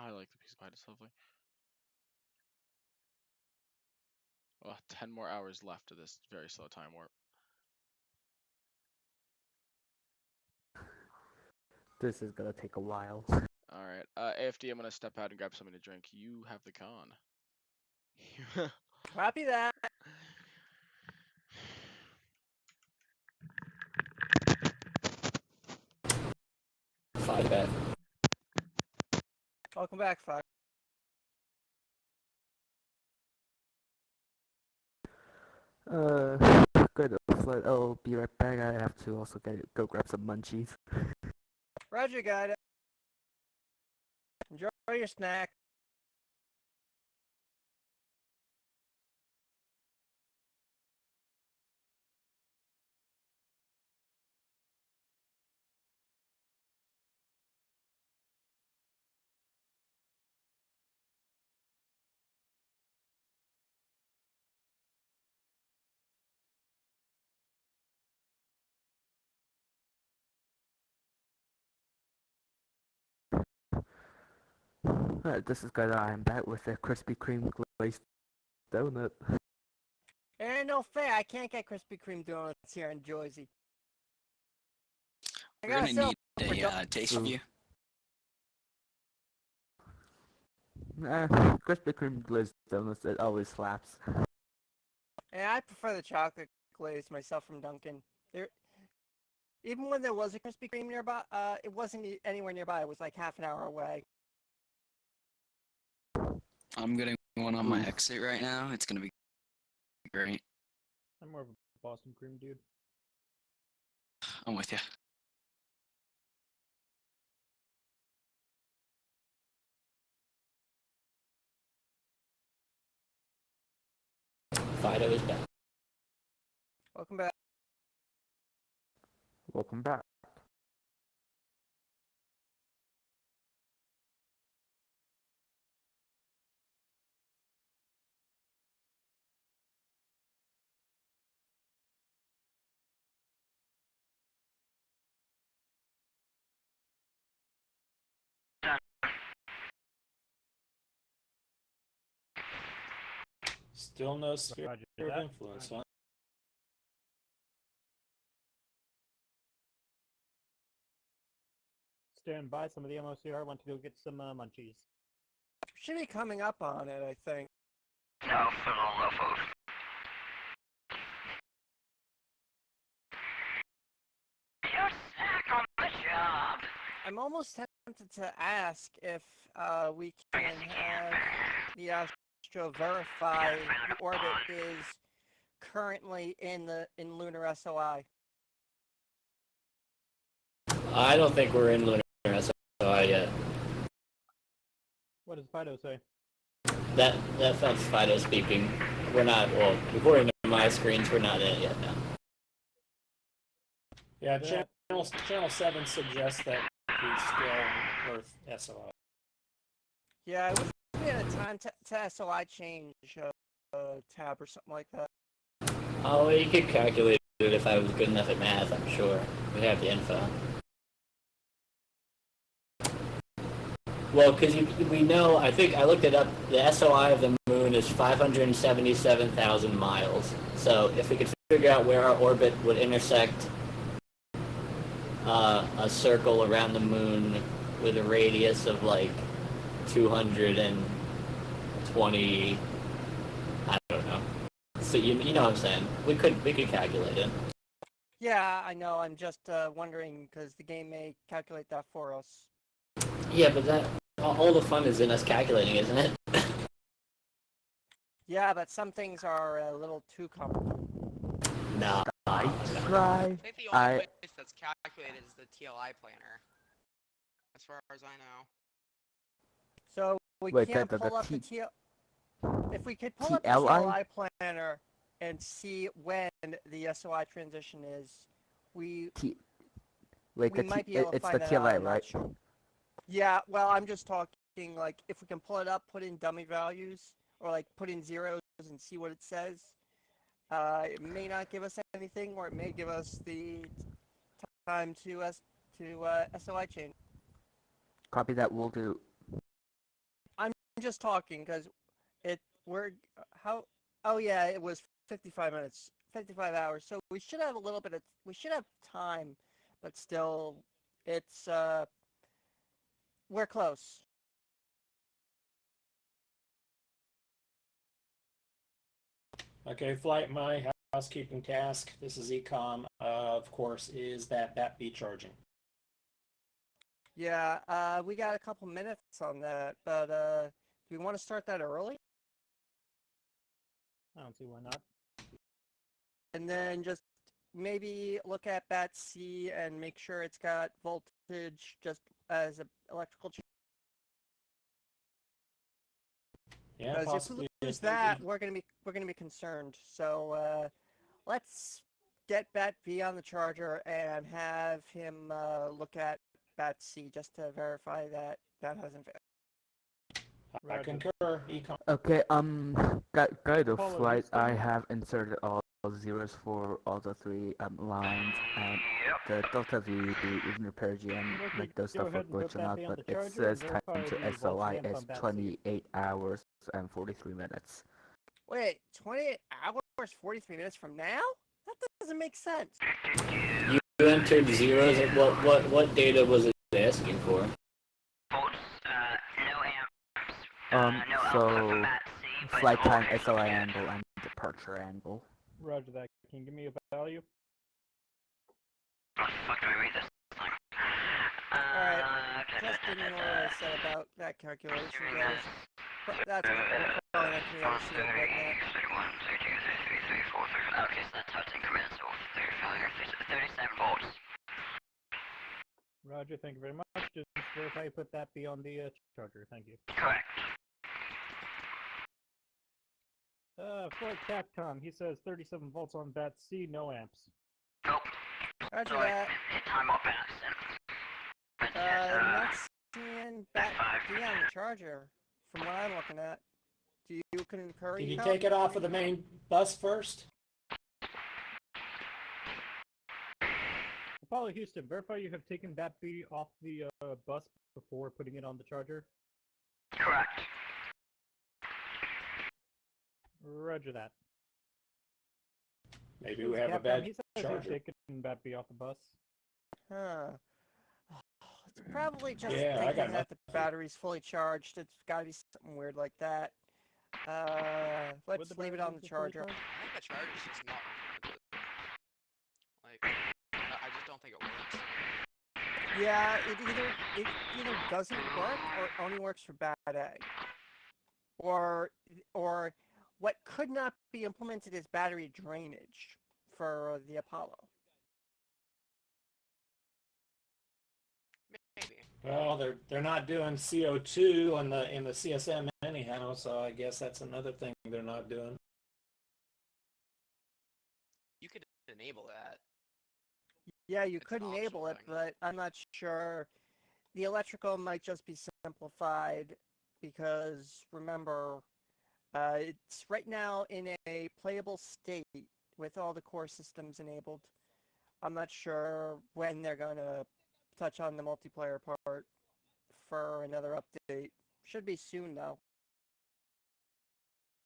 I like the piece of pie. It's lovely. Oh, 10 more hours left of this very slow time warp. This is gonna take a while. Alright, AFD, I'm gonna step out and grab something to drink. You have the con. Copy that. Five back. Welcome back, Fox. Good flight. I'll be right back. I have to also go grab some munchies. Roger, got it. Enjoy your snack. This is good. I am back with a Krispy Kreme glazed donut. Ain't no fair. I can't get Krispy Kreme donuts here in Jersey. I We're gotta gonna sell need a taste review. Krispy Kreme glazed donuts, it always slaps. And I prefer the chocolate glaze myself from Dunkin'. Even when there was a Krispy Kreme nearby, it wasn't anywhere nearby. It was like half an hour away. I'm getting one on my exit right now. It's gonna be great. I'm more of a Boston cream dude. I'm with you. Fido is back. Welcome back. Welcome back. Still no sphere Roger of that. influence, huh? Stand by. Some of the MOCR want to go get some munchies. Should be coming up on it, I think. No, for the levels. You're sick on the job. I'm almost tempted to ask if we can have the Astro verify the orbit is currently in lunar SOI. I don't think we're in lunar SOI yet. What does Fido say? That's Fido speaking. We're not, well, according to my screens, we're not in it yet now. Yeah, channel 7 suggests that he's still Earth SOI. Yeah, it would be at a time to SOI change tab or something like that. Oh, you could calculate it if I was good enough at math, I'm sure. We have the info. Well, because we know, I think I looked it up, the SOI of the moon is 577,000 miles. So if we could figure out where our orbit would intersect a circle around the moon with a radius of like 220, I don't know. So you know what I'm saying? We could calculate it. Yeah, I know. I'm just wondering because the game may calculate that for us. Yeah, but that all the fun is in us calculating, isn't it? Yeah, but some things are a little too complicated. No. I I try. think the only place that's calculated is the TLI planner. As far as I know. So we Wait, can't the pull up the T- If we could pull up the TLI? TLI planner and see when the SOI transition is, we Wait, might be able to it's find the that out. TLI, I'm not right? sure. Yeah, well, I'm just talking like if we can pull it up, put in dummy values, or like put in zeros and see what it says. It may not give us anything, or it may give us the time to SOI change. Copy that, we'll do. just talking because how. Oh yeah, it was 55 minutes, 55 hours. So we should have a little bit of. We should have time, but still, it's we're close. Okay, flight, my housekeeping task, this is EECOM, of course, is that B charging. Yeah, we got a couple minutes on that, but do we want to start that early? I don't see why not. And then just maybe look at bat C and make sure it's got voltage just as an electrical change. Yeah, Because if possibly. we lose that, we're gonna be concerned. So let's get bat B on the charger and have him look at bat C just to verify that that hasn't failed. I concur, EECOM. Okay, GUIDO Apollo, flight, you I still- have inserted all zeros for all the three lines, and the Delta V, you can repair GM, Okay, make those go stuff ahead look and put glitch or that not, B on but the it charger says and time verify to the SOI voltage amp is on bat C. 28 hours and 43 minutes. Wait, 28 hours, 43 minutes from now? That doesn't make sense. You entered zeros. What data was it asking for? Volts, no amps, no output So from bat C, but flight it's time, voltage SOI looking good. angle, and departure angle. Roger that. Can you give me a value? What the fuck do I read this thing? Alright, just ignore what I said about that calculation, guys. But that's cool. We're probably not gonna be able to see it right now. 31, 32, 33, 34, 35. Okay, so that's how it's incremental. 37 volts. Roger, thank you very much. Just verify you put that B on the charger. Thank you. Correct. For CAPCOM, he says 37 volts on bat C, no amps. Nope. Roger So I that. hit time up accident. But Not yes, seeing bat B on the charger, from what I'm looking at. Do you concur? Did you Ecom? take it off of the main bus first? Apollo Houston, verify you have taken bat B off the bus before putting it on the charger. correct. Roger that. Maybe we This is have a CAPCOM. bad He says you've charger. taken bat B off the bus. Huh. It's probably just Yeah, I got thinking that the battery's fully charged. It's gotta be something weird like that. Would Let's the leave it battery on the be fully charger. charged? I think the charger's just not working. Like, I just don't think it works. Yeah, it either doesn't work or only works for bad A. Or what could not be implemented is battery drainage for the Apollo. Maybe. Well, they're not doing CO2 in the CSM anyhow, so I guess that's another thing they're not doing. You could enable that. Yeah, you It's could an enable it, optional but I'm not sure. The electrical might just be simplified because remember, it's right now in a playable state with all the core systems enabled. I'm not sure when they're going to touch on the multiplayer part for another update. Should be soon though.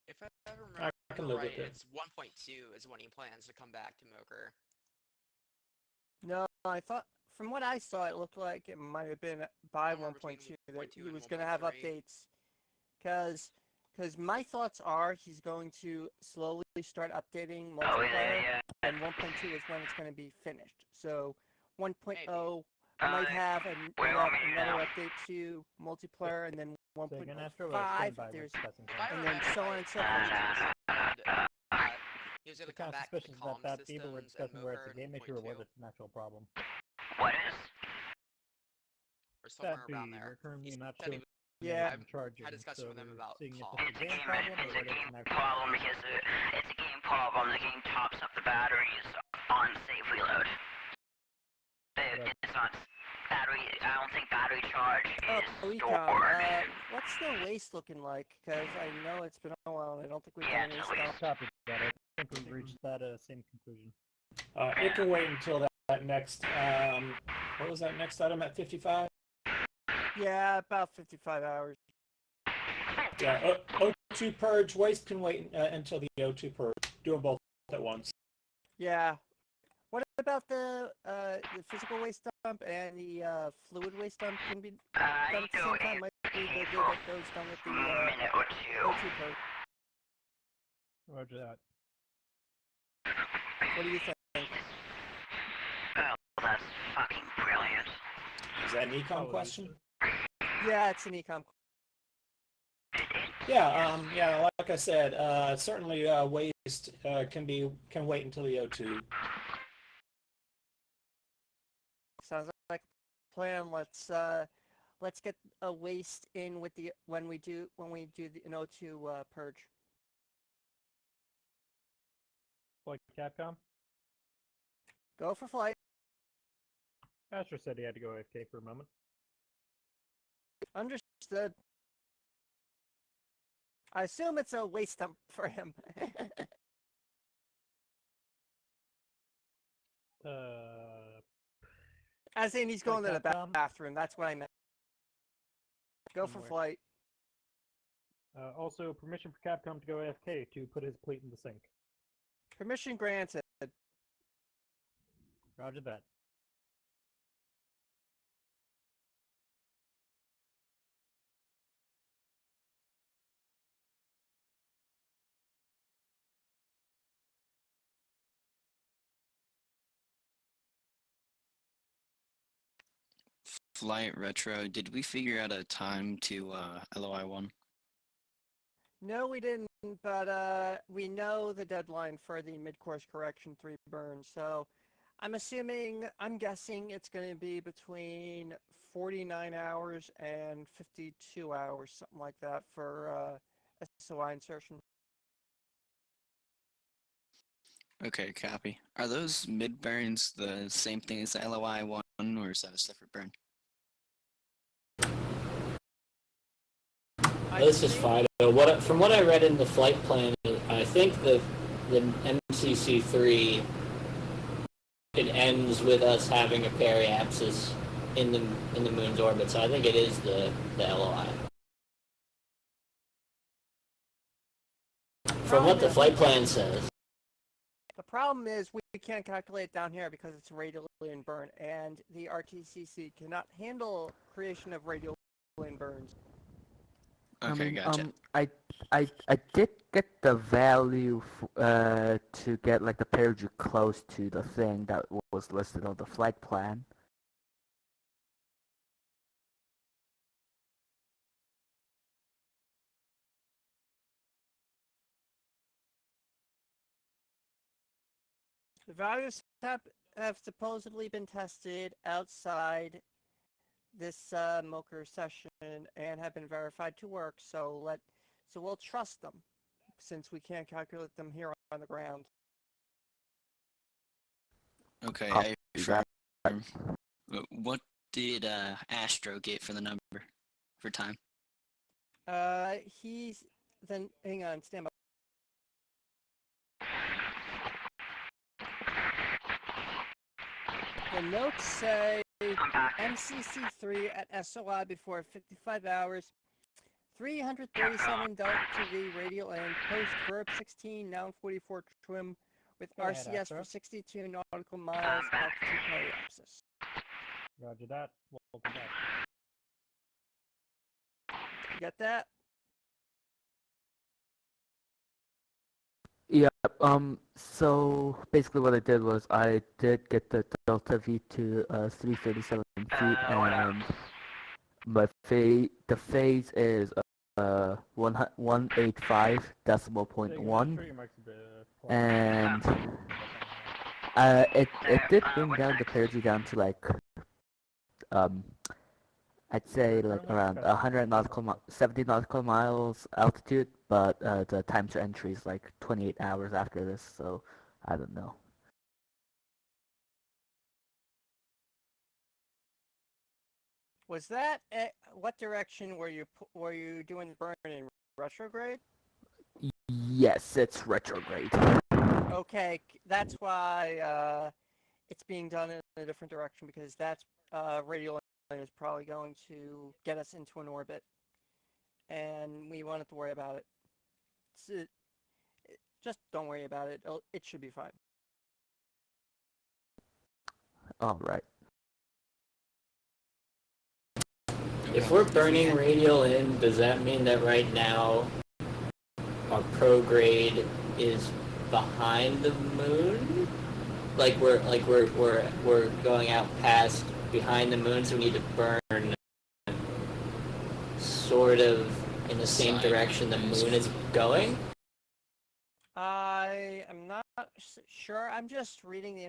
If I remember I can live right, with it. it's 1.2 is when he plans to come back to MOCR. No, I thought from what I saw, it looked like it might have been by Somewhere between 1.2 that 1.2 he and was going to have 1.3. updates. Because my thoughts are he's going to slowly start updating multiplayer, Oh, yeah. and 1.2 is when it's going to be finished. So 1.0 Maybe. might have where want me another now? update to multiplayer, and then Second 1.5 Astro, if by there's discussing If I and remember then so on right, and so Todd forth. said, he was going to It's kind come of back to suspicious comm that people were systems and discussing where it's MOCR a game issue or 1.2, whether it's an actual problem. What is? or somewhere That be, around there. we're currently He not said sure. he was- Yeah. I'm charging, had a discussion so with him we're about seeing if calm. it's a game problem or It's a whether it's game an actual problem because it's a game problem. The game tops up the batteries on safe reload. It's not battery. I don't think battery charge is Ecom, stored. what's the waste looking like? Because I know it's been a while, and I don't think we've Yeah, done any it's stuff. Copy that. I think we've reached that same conclusion. It can wait until that next, what was that next item at 55? Yeah, about 55 hours. I think Yeah, O2 purge, waste can wait until the O2 purge. Do them both at once. Yeah. What about the physical waste dump and the fluid waste dump can be done at the same time? Might be good to get those done with the minute or two. O2 purge. Roger that. What do you think? Oh, that's fucking brilliant. Is that an econ Oh, question? Yeah, it's an ecom. Yeah, like I said, certainly waste can wait until the O2. Sounds like a plan. Let's get a waste in with the when we do the an O2 purge. Like Capcom? Go for flight. Astro said he had to go AFK for a moment. Understood. I assume it's a waste dump for him. As in he's going to the Capcom? bathroom. That's what I meant. Go for Somewhere. flight. Also, permission for Capcom to go AFK to put his plate in the sink. Permission granted. Roger that. Flight Retro, did we figure out a time to LOI 1? No, we didn't, but we know the deadline for the mid-course correction 3 burn, so I'm guessing it's going to be between 49 hours and 52 hours, something like that, for SOI insertion. Okay, copy. Are those mid burns the same thing as the LOI 1, or is that a separate burn? This is fine. From what I read in the flight plan, I think the MCC-3, it ends with us having a periapsis in the moon's orbit, so I think it is the LOI. From what the flight plan says. The problem is we can't calculate it down here because it's radial in burn, and the RTCC cannot handle creation of radial in burns. Okay, gotcha. I did get the value to get like the perigee close to the thing that was listed on the flight plan. The values have supposedly been tested outside this MOCR session and have been verified to work, so we'll trust them since we can't calculate them here on the ground. Okay, Copy I affirm. What did Astro get for the number for time? Hang on, stand by. The notes say MCC-3 at SOI before 55 hours, 337 Delta TV radial end, post verb 16, noun 44 trim, with Go ahead, RCS Astro. for 62 nautical miles, altitude periapsis. Roger that. We'll do that. You get that? Yeah, so basically what I did was I did get the delta V to 337 feet, and the phase is 185 decimal point one, and it did bring down the perigee down to like I'd say like around 70 nautical miles altitude, but the time to entry is like 28 hours after this, so I don't know. Was that what direction were you doing the burn in retrograde? Yes, it's retrograde. Okay, that's why it's being done in a different direction, because that's radial is probably going to get us into an orbit, and we won't have to worry about it. Just don't worry about it. It should be fine. All right. If we're burning radial in, does that mean that right now our prograde is behind the moon? Like we're going out past behind the moon, so we need to burn sort of in the same direction the moon is going? I am not sure. I'm just reading the